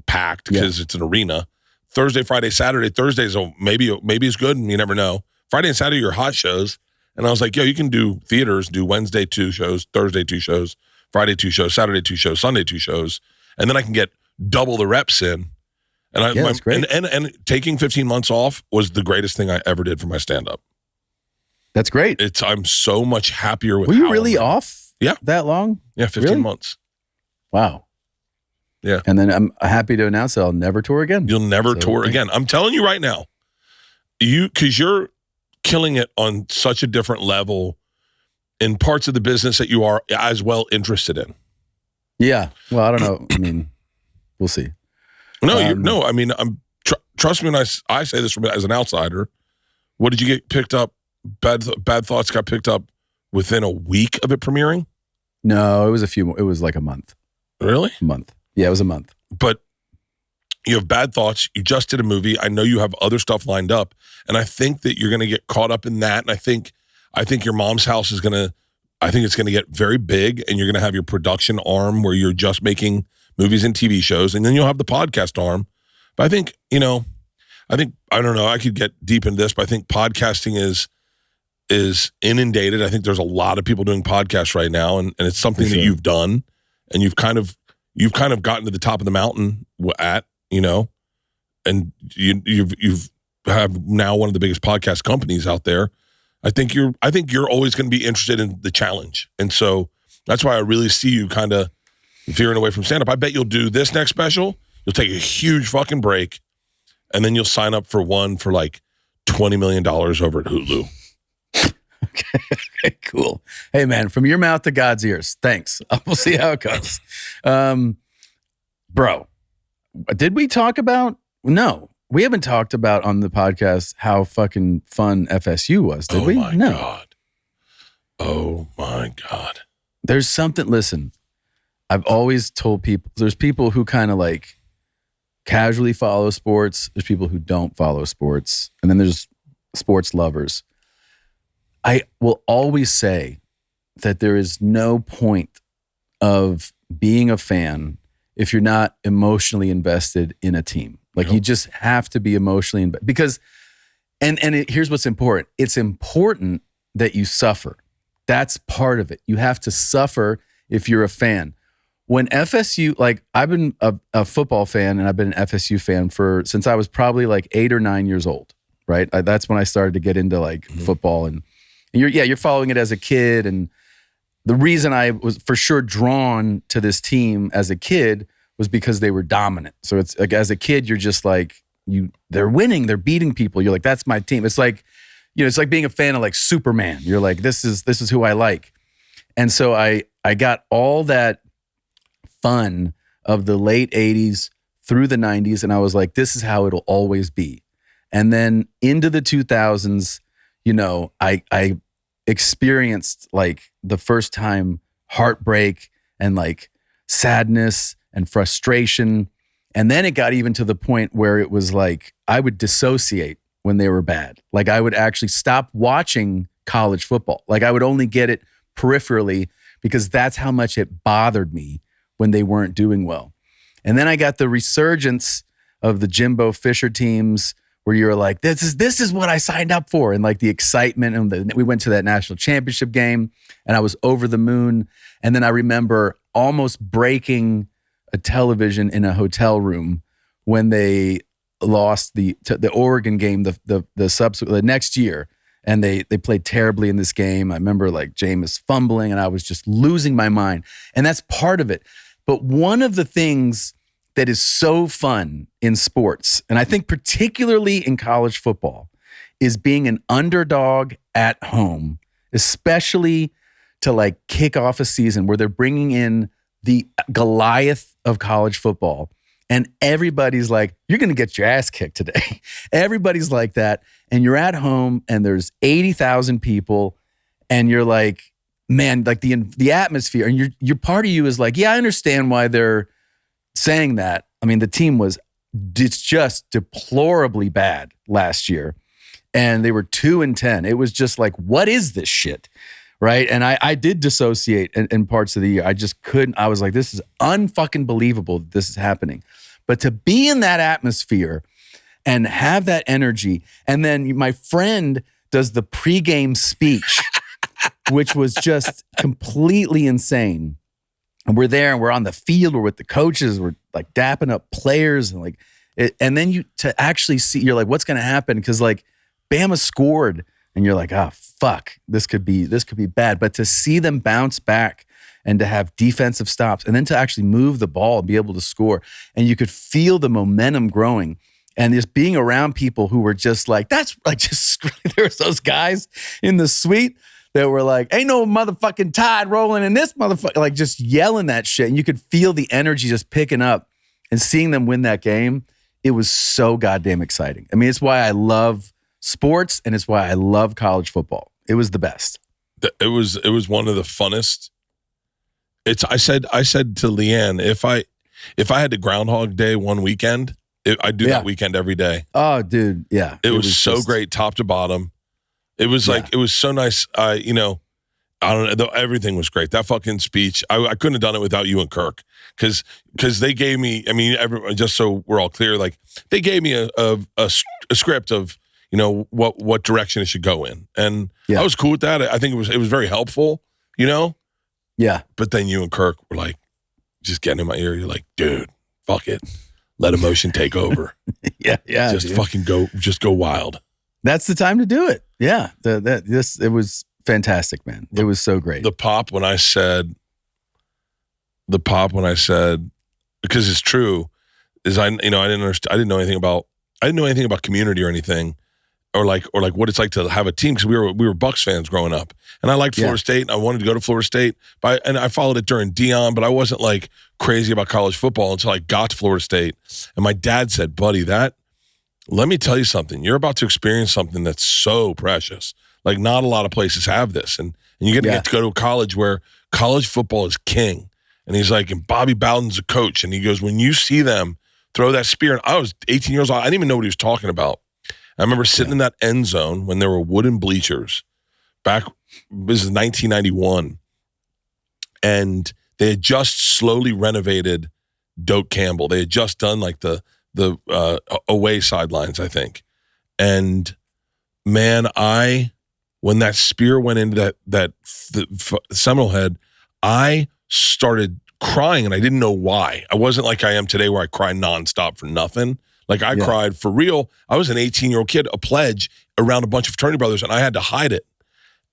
packed because it's an arena. Thursday, Friday, Saturday. Thursdays maybe it's good and you never know. Friday and Saturday are hot shows. And I was like, yo, you can do theaters, do Wednesday 2 shows, Thursday 2 shows, Friday 2 shows, Saturday 2 shows, Sunday 2 shows. And then I can get double the reps in. And that's great. And taking 15 months off was the greatest thing I ever did for my stand-up. That's great. I'm so much happier with. Were you really off? Yeah, that long? Yeah, 15 months. Wow. Yeah, and then I'm happy to announce that I'll never tour again. You'll never tour again. I'm telling you right now, because you're killing it on such a different level in parts of the business that you are as well interested in. Yeah. Well, I don't know. I mean, we'll see. No, I mean, trust me when I say this as an outsider. What did you get picked up? Bad Thoughts got picked up within a week of it premiering? No, it was it was like a month. Really? A month. Yeah, it was a month. But you have Bad Thoughts. You just did a movie. I know you have other stuff lined up. And I think that you're going to get caught up in that. And I think your mom's house it's going to get very big. And you're going to have your production arm where you're just making movies and TV shows. And then you'll have the podcast arm. But I think, I don't know, I could get deep into this, but I think podcasting is inundated. I think there's a lot of people doing podcasts right now. And it's something that you've done. And you've kind of gotten to the top of the mountain and you've have now one of the biggest podcast companies out there. I think you're always going to be interested in the challenge. And so that's why I really see you kind of veering away from stand-up. I bet you'll do this next special. You'll take a huge fucking break and then you'll sign up for one for like $20 million over at Hulu. Okay, cool. Hey man, from your mouth to God's ears. Thanks. We'll see how it goes. Bro, did we talk about? No, we haven't talked about on the podcast how fucking fun FSU was, did we? No. God. Oh my God. There's something, listen, I've always told people, there's people who kind of like casually follow sports. There's people who don't follow sports. And then there's sports lovers. I will always say that there is no point of being a fan if you're not emotionally invested in a team. Like you just have to be emotionally invested because, here's what's important. It's important that you suffer. That's part of it. You have to suffer if you're a fan. When FSU, like I've been a football fan and I've been an FSU fan since I was probably like 8 or 9 years old, right? That's when I started to get into like football and you're following it as a kid. And the reason I was for sure drawn to this team as a kid was because they were dominant. So it's like, as a kid, you're just like, they're winning, they're beating people. You're like, that's my team. It's like, it's like being a fan of like Superman. You're like, this is who I like. And so I got all that fun of the late 80s through the 90s. And I was like, this is how it'll always be. And then into the 2000s, you know, I experienced like the first time heartbreak and like sadness and frustration. And then it got even to the point where it was like I would dissociate when they were bad. Like I would actually stop watching college football. Like I would only get it peripherally because that's how much it bothered me when they weren't doing well. And then I got the resurgence of the Jimbo Fisher teams where you were like, this is what I signed up for. And like the excitement. And we went to that national championship game and I was over the moon. And then I remember almost breaking a television in a hotel room when they lost the Oregon game the next year. And they played terribly in this game. I remember like Jameis fumbling and I was just losing my mind. And that's part of it. But one of the things that is so fun in sports, and I think particularly in college football, is being an underdog at home, especially to like kick off a season where they're bringing in the Goliath of college football. And everybody's like, you're going to get your ass kicked today. Everybody's like that. And you're at home and there's 80,000 people and you're like, man, like the atmosphere and your part of you is like, yeah, I understand why they're saying that. I mean, the team it's just deplorably bad last year and they were 2-10. It was just like, what is this shit? Right. And I did dissociate in parts of the year. I just couldn't. I was like, this is unfucking believable that this is happening. But to be in that atmosphere and have that energy. And then my friend does the pregame speech, which was just completely insane. And we're there and we're on the field. We're with the coaches. We're like dapping up players and like, and then to actually see, you're like, what's going to happen? Because like Bama scored and you're like, fuck, this could be bad. But to see them bounce back and to have defensive stops and then to actually move the ball and be able to score. And you could feel the momentum growing and just being around people who were just like, that's like just, there was those guys in the suite that were like, ain't no motherfucking tide rolling in this motherfucker, like just yelling that shit. And you could feel the energy just picking up and seeing them win that game. It was so goddamn exciting. I mean, it's why I love sports and it's why I love college football. It was the best. It was one of the funnest. I said to LeeAnn, if I had to Groundhog Day one weekend, I'd do that weekend every day. Oh, dude, yeah. It was so great, top to bottom. It was like it was so nice. I don't know. Everything was great. That fucking speech. I couldn't have done it without you and Kirk because they gave me. I mean, just so we're all clear, like they gave me a script of what direction it should go in, and I was cool with that. I think it was very helpful. Yeah. But then you and Kirk were like, just getting in my ear. You're like, dude, fuck it, let emotion take over. yeah. Just dude. Fucking go wild. That's the time to do it. Yeah. It was fantastic, man. It was so great. The pop when I said, because it's true, is I didn't understand. I didn't know anything about community or anything, or like what it's like to have a team because we were Bucks fans growing up, and I liked Florida State. And I wanted to go to Florida State, and I followed it during Dion, but I wasn't like crazy about college football until I got to Florida State. And my dad said, "Buddy, let me tell you something. You're about to experience something that's so precious. Like not a lot of places have this, and you get to go to a college where college football is king." And he's like, and Bobby Bowden's a coach, and he goes, when you see them throw that spear, and I was 18 years old, I didn't even know what he was talking about. I remember sitting in that end zone when there were wooden bleachers back, this is 1991, and they had just slowly renovated Doak Campbell. They had just done like the away sidelines, I think. And man, when that spear went into the Seminole head, I started crying and I didn't know why. I wasn't like I am today where I cry nonstop for nothing. Like I cried for real. I was an 18-year-old kid, a pledge around a bunch of fraternity brothers, and I had to hide it.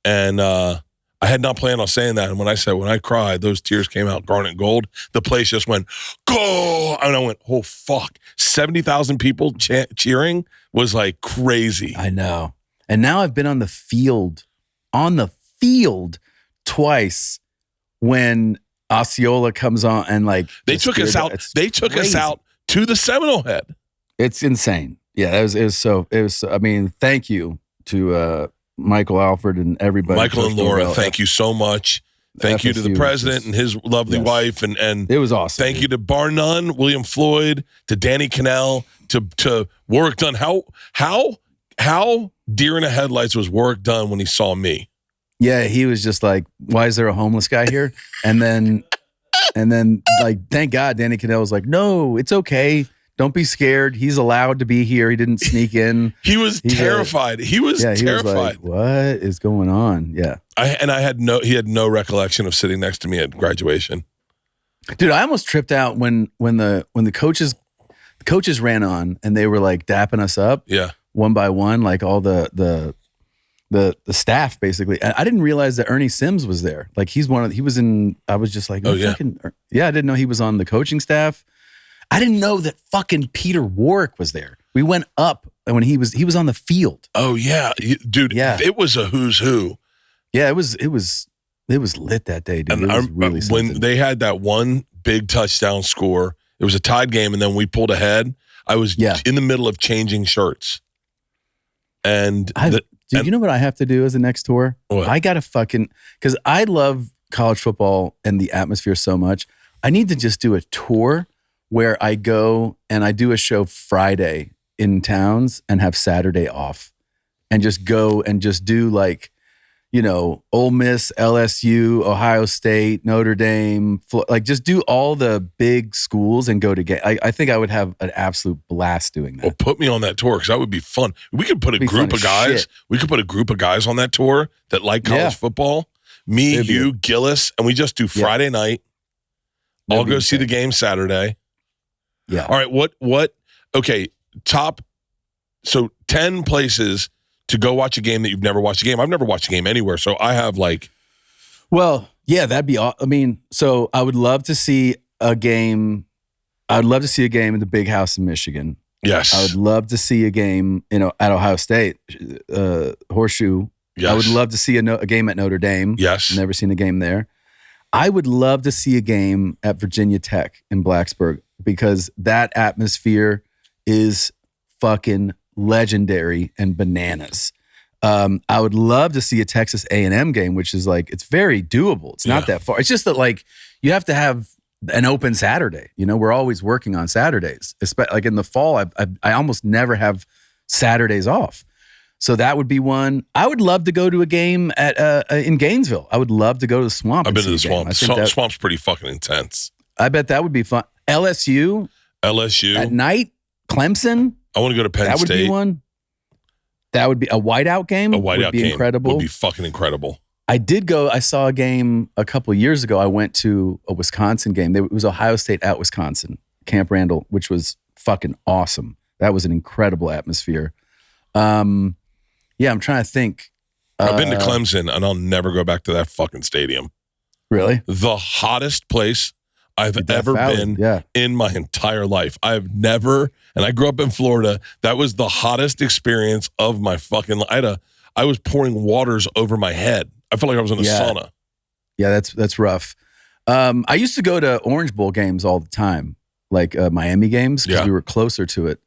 And I had not planned on saying that. And when I cried, those tears came out garnet gold. The place just went, go! And I went, oh, fuck. 70,000 people cheering was like crazy. I know. And now I've been on the field twice when Osceola comes on and like they took us out. They took us out to the Seminole head. It's insane. Yeah, it was. I mean, thank you to Michael Alfred and everybody. Michael and Laura, thank you so much. Thank you to the president and his lovely wife, and it was awesome. Thank you to bar none, William Floyd, to Danny Cannell, to Warwick Dunn. How deer in the headlights was Warwick Dunn when he saw me? Yeah, he was just like, "Why is there a homeless guy here?" And then like, thank God, Danny Cannell was like, "No, it's okay. Don't be scared. He's allowed to be here. He didn't sneak in." He was terrified. He was terrified. Was like, what is going on? Yeah. He had no recollection of sitting next to me at graduation. Dude, I almost tripped out when the coaches ran on and they were like dapping us up. Yeah. One by one, like all the staff basically. I didn't realize that Ernie Sims was there. Like I was just like, I didn't know he was on the coaching staff. I didn't know that fucking Peter Warwick was there. We went up when he was on the field. Oh yeah, dude. Yeah. It was a who's who. Yeah, it was lit that day, dude. And it was really something. When they had that one big touchdown score, it was a tied game, and then we pulled ahead. I was in the middle of changing shirts. And you know what I have to do as the next tour? What? I got to because I love college football and the atmosphere so much. I need to just do a tour where I go and I do a show Friday in towns and have Saturday off and just go and just do like, Ole Miss, LSU, Ohio State, Notre Dame, like just do all the big schools and go to game. I think I would have an absolute blast doing that. Well, put me on that tour because that would be fun. We could put a group of guys. We could put a group of guys on that tour that like college football. Me, you, Gillis, and we just do Friday night. I'll go see the game Saturday. Yeah. All right. What? Okay. So 10 places to go watch a game that you've never watched a game. I've never watched a game anywhere. So I have that'd be, so I would love to see a game. I would love to see a game in the Big House in Michigan. Yes. I would love to see a game, at Ohio State, Horseshoe. Yes. I would love to see a game at Notre Dame. Yes. Never seen a game there. I would love to see a game at Virginia Tech in Blacksburg because that atmosphere is fucking legendary and bananas. I would love to see a Texas A&M game, which is like, it's very doable. It's not that far. It's just that like, you have to have an open Saturday. We're always working on Saturdays. Like in the fall, I almost never have Saturdays off. So that would be one. I would love to go to a game in Gainesville. I would love to go to the Swamp. I've been to the Swamp. Swamp's pretty fucking intense. I bet that would be fun. LSU at night. Clemson. I want to go to Penn State. That would be one. That would be a whiteout game. Would be incredible. Would be fucking incredible. I saw a game a couple of years ago. I went to a Wisconsin game. It was Ohio State at Wisconsin, Camp Randall, which was fucking awesome. That was an incredible atmosphere. I'm trying to think. I've been to Clemson and I'll never go back to that fucking stadium. Really? The hottest place I've ever been in my entire life. I've never, and I grew up in Florida. That was the hottest experience of my fucking life. I was pouring waters over my head. I felt like I was in a sauna. Yeah, that's rough. I used to go to Orange Bowl games all the time, like Miami games, because we were closer to it.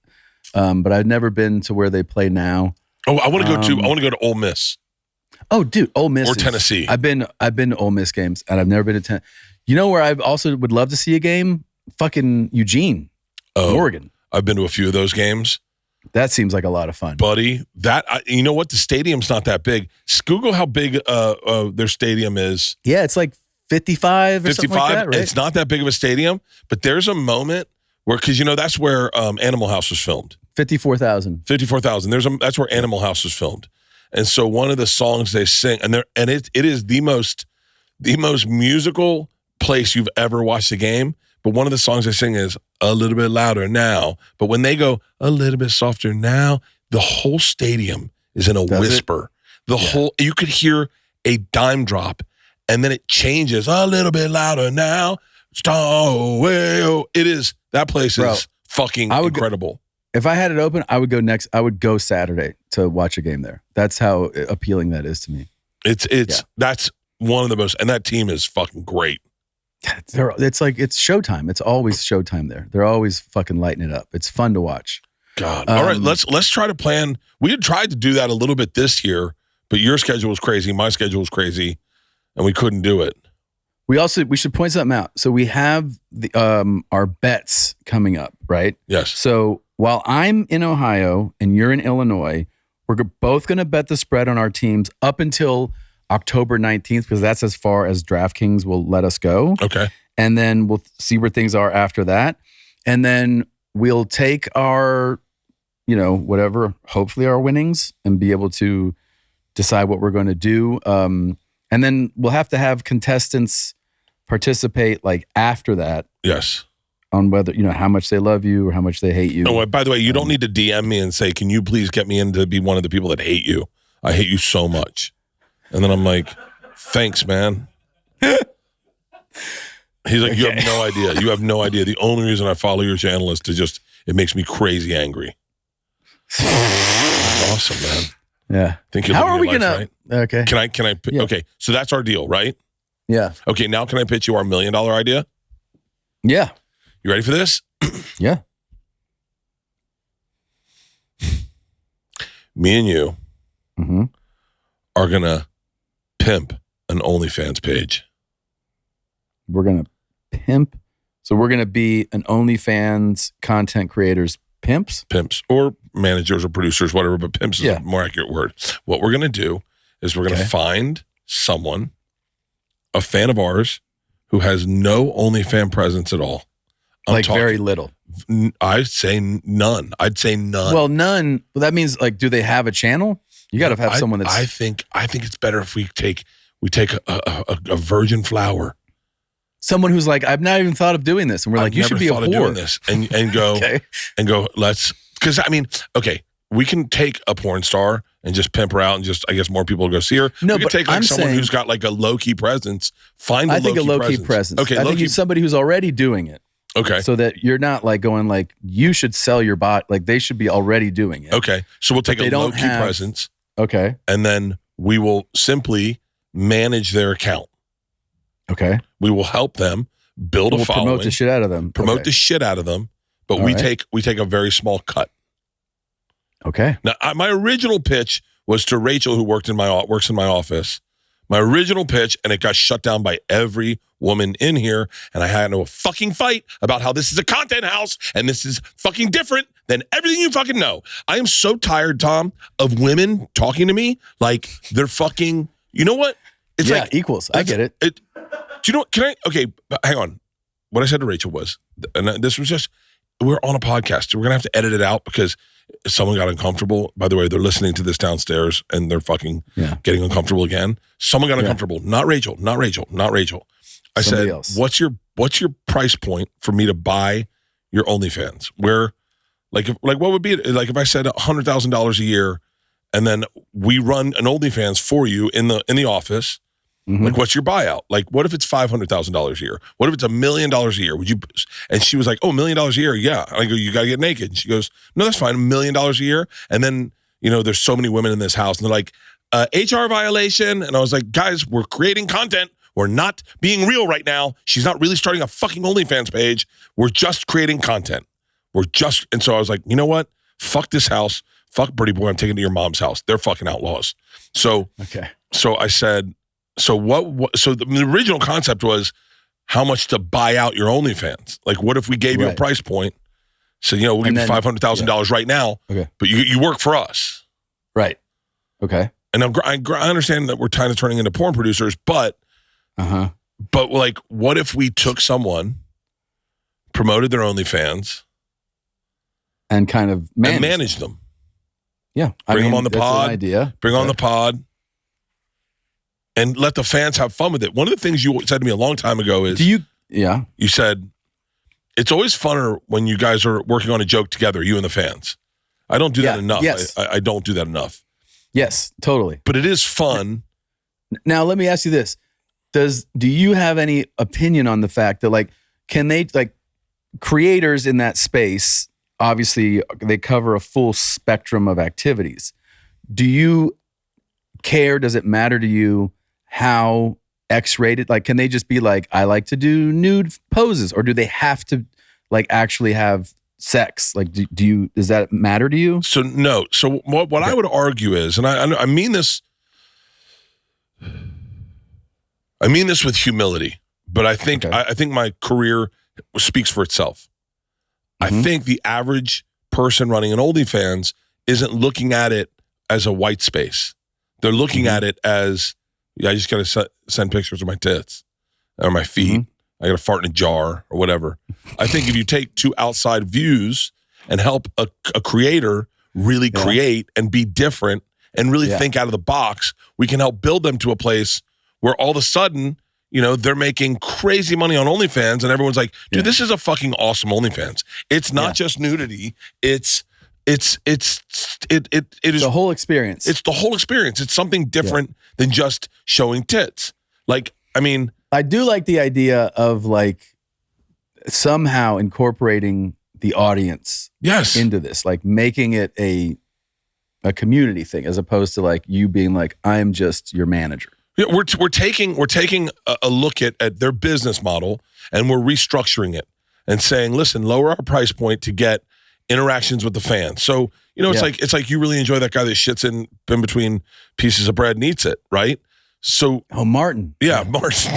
But I've never been to where they play now. Oh, I want to go to Ole Miss. Oh, dude, Ole Miss or Tennessee. I've been to Ole Miss games, and I've never been to Tennessee. You know where I also would love to see a game? Fucking Eugene, Oregon. I've been to a few of those games. That seems like a lot of fun, buddy. You know what? The stadium's not that big. Google how big their stadium is. Yeah, it's like 55 or something like that, right? It's not that big of a stadium, but there's a moment where, because that's where Animal House was filmed. 54,000. 54,000. That's where Animal House was filmed, and so one of the songs they sing, and it is the most musical place you've ever watched a game. But one of the songs they sing is a little bit louder now. But when they go a little bit softer now, the whole stadium is in a whisper. You could hear a dime drop, and then it changes a little bit louder now. That place is fucking incredible. If I had it open, I would go Saturday to watch a game there. That's how appealing that is to me. That's one of the most, and that team is fucking great. It's showtime. It's always showtime there. They're always fucking lighting it up. It's fun to watch. God. All right, let's try to plan. We had tried to do that a little bit this year, but your schedule was crazy, my schedule was crazy, and we couldn't do it. We should point something out. So we have our bets coming up, right? Yes. So while I'm in Ohio and you're in Illinois, we're both going to bet the spread on our teams up until October 19th, because that's as far as DraftKings will let us go. Okay. And then we'll see where things are after that. And then we'll take our, whatever, hopefully our winnings, and be able to decide what we're going to do. And then we'll have to have contestants participate like after that. Yes. On whether, how much they love you or how much they hate you. No, by the way, you don't need to DM me and say, can you please get me in to be one of the people that hate you? I hate you so much. And then I'm like, thanks, man. He's like, you have no idea. You have no idea. The only reason I follow your channel is to it makes me crazy angry. Awesome, man. Yeah. Think you're How are we going to? Right? Okay. Can I? Yeah. Okay. So that's our deal, right? Yeah. Okay. Now can I pitch you our $1 million idea? Yeah. You ready for this? Yeah. Me and you mm-hmm. are going to pimp an OnlyFans page. We're going to pimp. So we're going to be an OnlyFans content creators pimps? Pimps or managers or producers, whatever, but pimps is a more accurate word. What we're going to do is we're going to find someone, a fan of ours, who has no OnlyFans presence at all. Very little. I'd say none. Well, none. Well, that means do they have a channel? You got to have someone that's. I think it's better if we take a virgin flower. Someone who's like, I've not even thought of doing this, and we're like, you should be a whore. Doing this and go and go. Let's because we can take a porn star and just pimp her out, and just I guess more people will go see her. No, we can but take I'm someone saying, who's got a low key presence. I think a low key presence. Okay, I think it's somebody who's already doing it. Okay. So that you're not going you should sell your bot. They should be already doing it. Okay. So we'll take a low key presence. Okay. And then we will simply manage their account. Okay. We will help them build a following. Promote the shit out of them. The shit out of them. But we take a very small cut. Okay. Now, my original pitch was to Rachel, who works in my office. My original pitch, and it got shut down by every woman in here, and I had a fucking fight about how this is a content house, and this is fucking different than everything you fucking know. I am so tired, Tom, of women talking to me like they're fucking, you know what? It's equals. I get it. Do you know what? Okay, hang on. What I said to Rachel was, and this was just, we're on a podcast. We're going to have to edit it out because someone got uncomfortable. By the way, they're listening to this downstairs and they're fucking getting uncomfortable again. Someone got uncomfortable. Not Rachel. I Somebody said, else. what's your price point for me to buy your OnlyFans? Where, what would be if I said $100,000 a year, and then we run an OnlyFans for you in the office? Mm-hmm. What's your buyout? What if it's $500,000 a year? What if it's $1 million a year? Would you? And she was like, "Oh, $1 million a year, yeah." I go, "You got to get naked." And she goes, "No, that's fine. $1 million a year." And then there's so many women in this house, and they're like, "HR violation." And I was like, "Guys, we're creating content. We're not being real right now. She's not really starting a fucking OnlyFans page. We're just creating content. And so I was like, you know what? Fuck this house. Fuck Birdie Boy. I'm taking it to your mom's house. They're fucking outlaws. So I said, so the original concept was how much to buy out your OnlyFans. What if we gave you a price point? So, we'll give you $500,000 right now, but you work for us. Right. Okay. And I understand that we're kind of turning into porn producers, but what if we took someone, promoted their OnlyFans, and kind of manage them? Yeah. Bring them on the pod. Idea. Bring on the pod. And let the fans have fun with it. One of the things you said to me a long time ago is, you said, it's always funner when you guys are working on a joke together, you and the fans. I don't do that enough. Yes. I don't do that enough. Yes, totally. But it is fun. Now, let me ask you this. Do you have any opinion on the fact that can they creators in that space, obviously they cover a full spectrum of activities. Do you care? Does it matter to you how X-rated? Can they just be I like to do nude poses, or do they have to actually have sex? Like, do you, does that matter to you? So no. So what I would argue is, and I mean this with humility, but I think I think my career speaks for itself. I think the average person running an OnlyFans isn't looking at it as a white space. They're looking at it as, I just got to send pictures of my tits or my feet. I got to fart in a jar or whatever. I think if you take 2 outside views and help a creator really create and be different and really think out of the box, we can help build them to a place where all of a sudden, they're making crazy money on OnlyFans and everyone's like, dude, this is a fucking awesome OnlyFans. It's not just nudity. It is the whole experience. It's the whole experience. It's something different than just showing tits. Like, I mean, I do like the idea of like somehow incorporating the audience into this, like making it a community thing as opposed to like you being like, I'm just your manager. Yeah, we're taking a look at their business model and we're restructuring it and saying, listen, lower our price point to get interactions with the fans. So, it's like you really enjoy that guy that shits in between pieces of bread and eats it, right? So Martin. Yeah, Martin.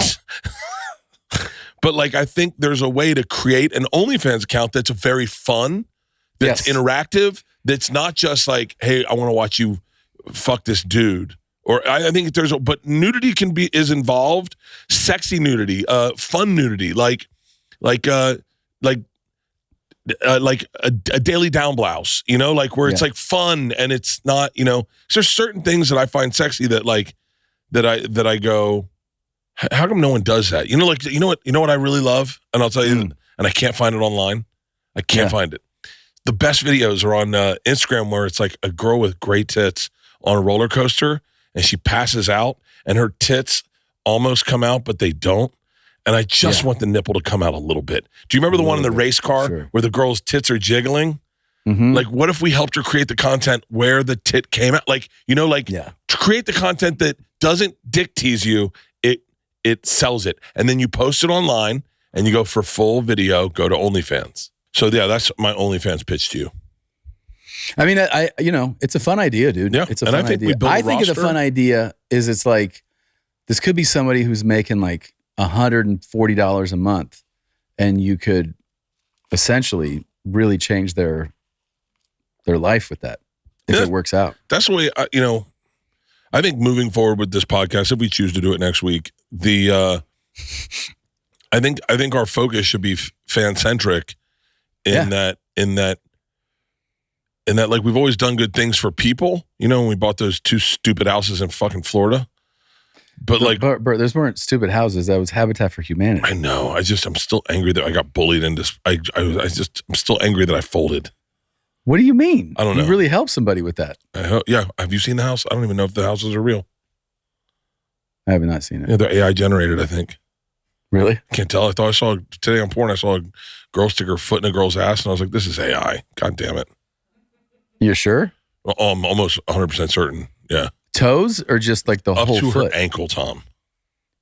But like I think there's a way to create an OnlyFans account that's very fun, that's interactive, that's not just like, hey, I want to watch you fuck this dude. Or I think but nudity is involved, sexy nudity, fun nudity, like a daily down blouse, where it's like fun and it's not, there's certain things that I find sexy that I go, how come no one does that? You know what I really love? And I'll tell you, and I can't find it online. I can't find it. The best videos are on Instagram where it's like a girl with great tits on a roller coaster and she passes out and her tits almost come out, but they don't. And I just want the nipple to come out a little bit. Do you remember the one in the race car where the girl's tits are jiggling? Like, what if we helped her create the content where the tit came out? Like, to create the content that doesn't dick tease you, it sells it. And then you post it online and you go for full video, go to OnlyFans. So yeah, that's my OnlyFans pitch to you. I mean, it's a fun idea, dude. Yeah. It's a fun idea. I think the fun idea is it's like, this could be somebody who's making like $140 a month and you could essentially really change their life with that if it works out. That's the way, I think moving forward with this podcast, if we choose to do it next week, I think our focus should be fan-centric in that like we've always done good things for people, when we bought those 2 stupid houses in fucking Florida. But like, Bert, those weren't stupid houses. That was Habitat for Humanity. I know. I'm still angry that I got bullied into. I'm still angry that I folded. What do you mean? I don't know. You really helped somebody with that. Yeah. Have you seen the house? I don't even know if the houses are real. I have not seen it. Yeah, they're AI generated, I think. Really? Can't tell. I saw today on porn, I saw a girl stick her foot in a girl's ass, and I was like, this is AI. God damn it. You're sure? I'm almost 100% certain. Yeah. Toes or just like the up whole to foot? Her ankle, Tom.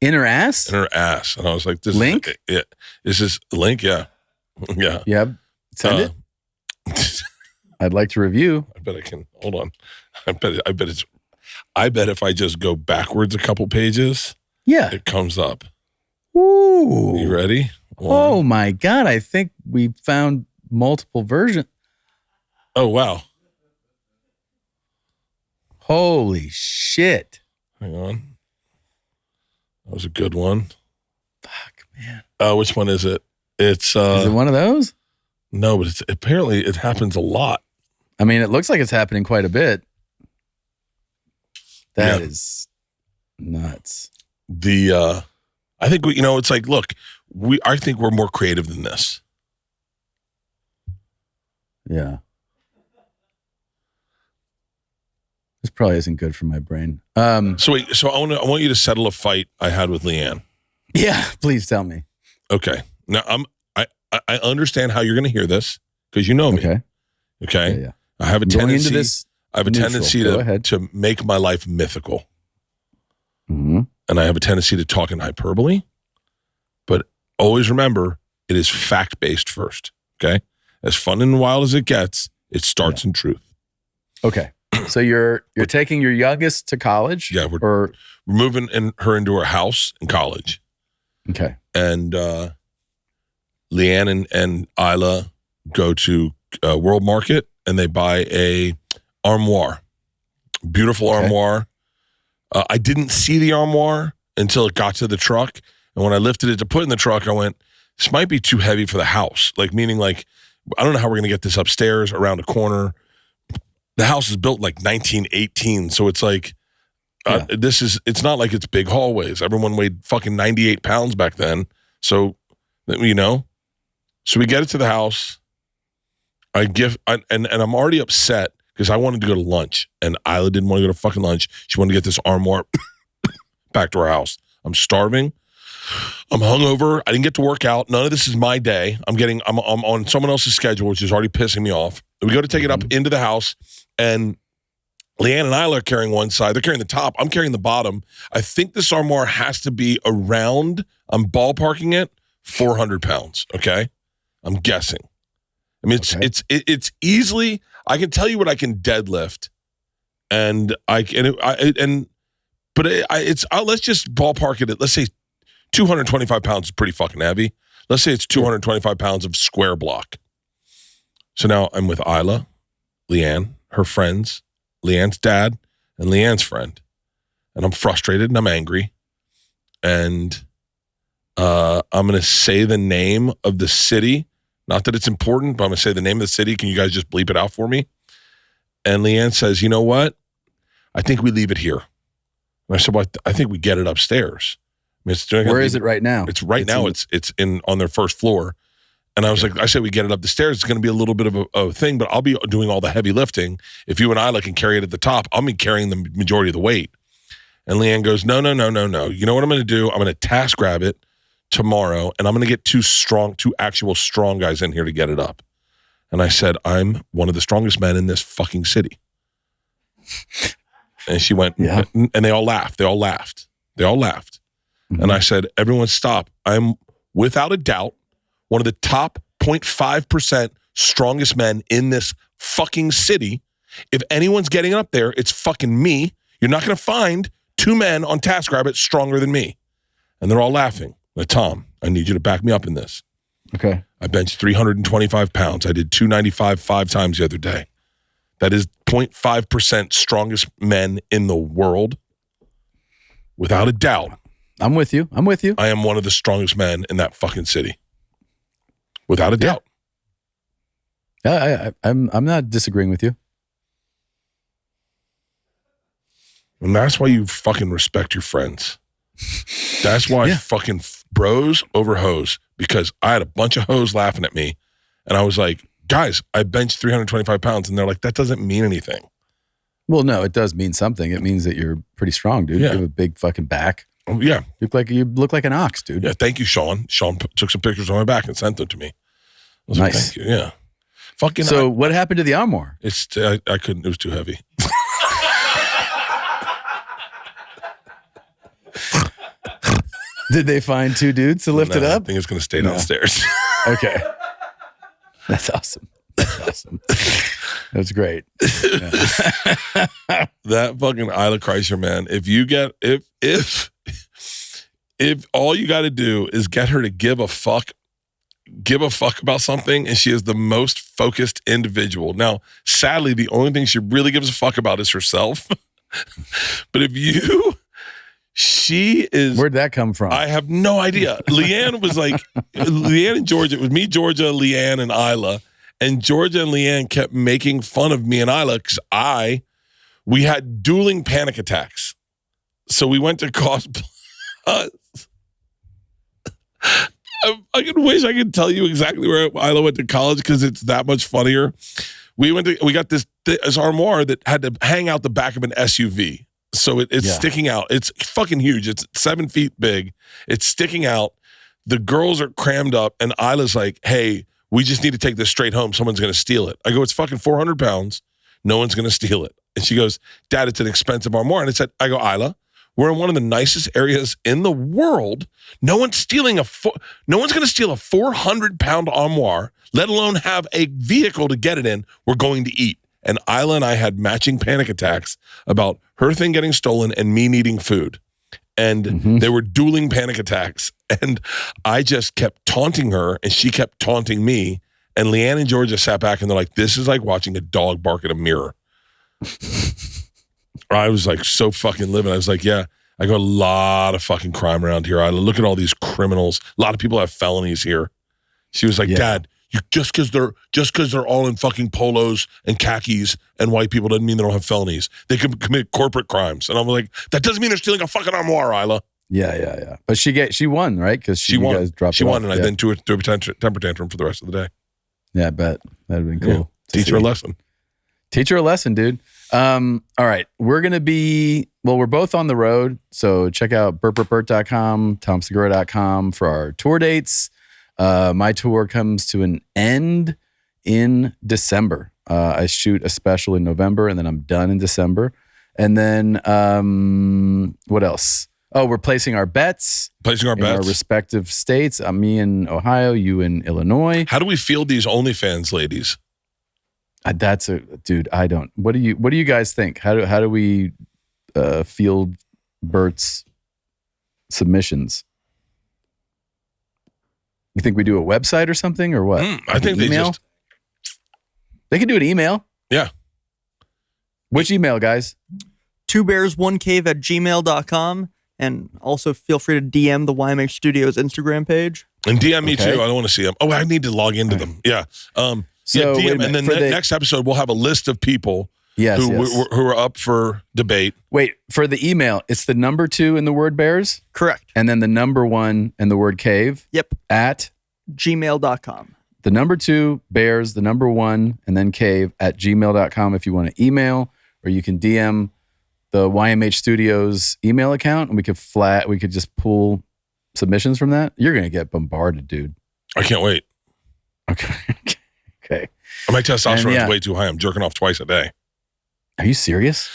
In her ass? In her ass. And I was like, this Link? Is this Link? Yeah. Yeah. Yeah. Send it. I'd like to review. I bet I can. Hold on. I bet if I just go backwards a couple pages, it comes up. Ooh. You ready? Oh my God. I think we found multiple versions. Oh, wow. Holy shit. Hang on. That was a good one. Fuck, man. Which one is it? It's is it one of those? No, but apparently it happens a lot. I mean, it looks like it's happening quite a bit. That is nuts. I think it's like, look, I think we're more creative than this. Yeah. This probably isn't good for my brain. So I want you to settle a fight I had with LeeAnn. Yeah, please tell me. Okay. Now I understand how you're going to hear this because you know me. Okay. Yeah. I have a tendency. I have a neutral. tendency to make my life mythical, and I have a tendency to talk in hyperbole. But always remember, it is fact based first. Okay, as fun and wild as it gets, it starts in truth. Okay. So you're taking your youngest to college? Yeah, we're moving her into her house in college. Okay. And LeeAnn and Isla go to World Market and they buy a armoire. Beautiful armoire. I didn't see the armoire until it got to the truck. And when I lifted it to put in the truck, I went, this might be too heavy for the house. Meaning I don't know how we're going to get this upstairs around a corner. The house is built 1918. So it's it's not like it's big hallways. Everyone weighed fucking 98 pounds back then. So, so we get it to the house. And I'm already upset because I wanted to go to lunch and Isla didn't want to go to fucking lunch. She wanted to get this armoire back to our house. I'm starving. I'm hungover. I didn't get to work out. None of this is my day. I'm on someone else's schedule, which is already pissing me off. We go to take it up into the house and LeeAnn and Isla are carrying one side. They're carrying the top. I'm carrying the bottom. I think this armoire has to be around, I'm ballparking it, 400 pounds. Okay. I'm guessing. I mean, it's easily, I can tell you what I can deadlift let's just ballpark it at, let's say 225 pounds is pretty fucking heavy. Let's say it's 225 pounds of square block. So now I'm with Isla, LeeAnn, her friends, LeeAnn's dad, and LeeAnn's friend. And I'm frustrated and I'm angry. And I'm going to say the name of the city. Not that it's important, but I'm going to say the name of the city. Can you guys just bleep it out for me? And LeeAnn says, you know what? I think we leave it here. And I said, well, I think we get it upstairs. I mean, where is it right now? It's on their first floor. And I was like, I said, we get it up the stairs. It's going to be a little bit of a thing, but I'll be doing all the heavy lifting. If you and I can carry it at the top, I'll be carrying the majority of the weight. And LeeAnn goes, no. You know what I'm going to do? I'm going to task grab it tomorrow, and I'm going to get two actual strong guys in here to get it up. And I said, I'm one of the strongest men in this fucking city. And she went, yeah. And they all laughed. Mm-hmm. And I said, everyone stop. I'm without a doubt one of the top 0.5% strongest men in this fucking city. If anyone's getting up there, it's fucking me. You're not going to find two men on TaskRabbit stronger than me. And they're all laughing. Like, Tom, I need you to back me up in this. Okay. I benched 325 pounds. I did 295 5 times the other day. That is 0.5% strongest men in the world. Without a doubt. I'm with you. I am one of the strongest men in that fucking city. Without a doubt. Yeah, I'm not disagreeing with you. And that's why you fucking respect your friends. That's why fucking bros over hoes. Because I had a bunch of hoes laughing at me. And I was like, guys, I benched 325 pounds. And they're like, that doesn't mean anything. Well, no, it does mean something. It means that you're pretty strong, dude. Yeah. You have a big fucking back. Oh, yeah. You look like an ox, dude. Yeah, thank you, Sean. Sean took some pictures on my back and sent them to me. I was nice. Like, thank you. Yeah. Fucking. So what happened to the armoire? I couldn't. It was too heavy. Did they find two dudes to lift it up? I think it's going to stay downstairs. Okay. That's awesome. That's great. Yeah. That fucking Isla Kreischer, man. If all you got to do is get her to give a fuck about something, and she is the most focused individual. Now, sadly, the only thing she really gives a fuck about is herself. But she is. Where'd that come from? I have no idea. LeeAnn was like, LeeAnn and Georgia. It was me, Georgia, LeeAnn, and Isla. And Georgia and LeeAnn kept making fun of me and Isla because we had dueling panic attacks. So we went to cosplay. I wish I could tell you exactly where Isla went to college because it's that much funnier. We got this armoire that had to hang out the back of an SUV. So it's sticking out. It's fucking huge. It's 7 feet big. It's sticking out. The girls are crammed up, and Isla's like, hey, we just need to take this straight home. Someone's going to steal it. I go, it's fucking 400 pounds. No one's going to steal it. And she goes, Dad, it's an expensive armoire. And I go, Isla, we're in one of the nicest areas in the world. No one's going to steal a 400-pound armoire let alone have a vehicle to get it in. We're going to eat. And Isla and I had matching panic attacks about her thing getting stolen and me needing food. And they were dueling panic attacks. And I just kept taunting her and she kept taunting me. And LeeAnn and Georgia sat back and they're like, this is like watching a dog bark at a mirror. I was like so fucking livid. I was like, yeah, I got a lot of fucking crime around here. I look at all these criminals. A lot of people have felonies here. She was like, Dad, you just because they're all in fucking polos and khakis and white people doesn't mean they don't have felonies. They can commit corporate crimes. And I'm like, that doesn't mean they're stealing a fucking armoire, Isla. Yeah. But she won, right? Because she won. Guys dropped she won, and I then threw a temper tantrum for the rest of the day. Yeah, I bet that'd been cool. Yeah. Teach her a lesson. Teach her a lesson, dude. All right, we're both on the road, so check out bertbertbert.com, tomsegura.com for our tour dates. My tour comes to an end in December. I shoot a special in November, and then I'm done in December. And then what else? Oh, we're placing our bets. In our respective states. Me in Ohio, you in Illinois. How do we field these OnlyFans ladies? Dude, I don't. What do you guys think? How do we field Bert's submissions? You think we do a website or something or what? I think they can do an email. Yeah. Which email, guys? 2bears1cave@gmail.com. And also feel free to DM the YMH Studios Instagram page. And DM me too. I don't want to see them. Oh, I need to log into them. Yeah. So, DM, and then next episode, we'll have a list of people who are up for debate. Wait, for the email, it's the number 2 in the word bears? Correct. And then the number 1 in the word cave? Yep. At? gmail.com. The number 2 bears, the number 1, and then cave at gmail.com if you want to email, or you can DM the YMH Studios email account, and we could just pull submissions from that. You're going to get bombarded, dude. I can't wait. Okay. My testosterone is way too high. I'm jerking off twice a day. Are you serious?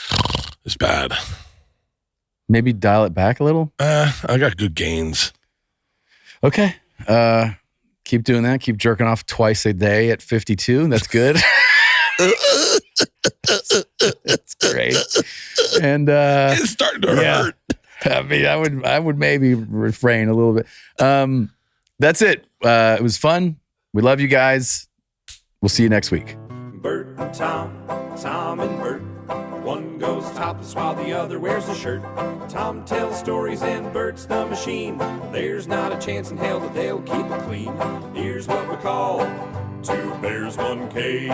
It's bad. Maybe dial it back a little? I got good gains. Okay. Keep doing that. Keep jerking off twice a day at 52. That's good. That's great. And it's starting to hurt. I mean, I would maybe refrain a little bit. That's it. It was fun. We love you guys. We'll see you next week. Bert and Tom and Bert. One goes topless while the other wears a shirt. Tom tells stories and Bert's the machine. There's not a chance in hell that they'll keep it clean. Here's what we call 2 bears, 1 cave.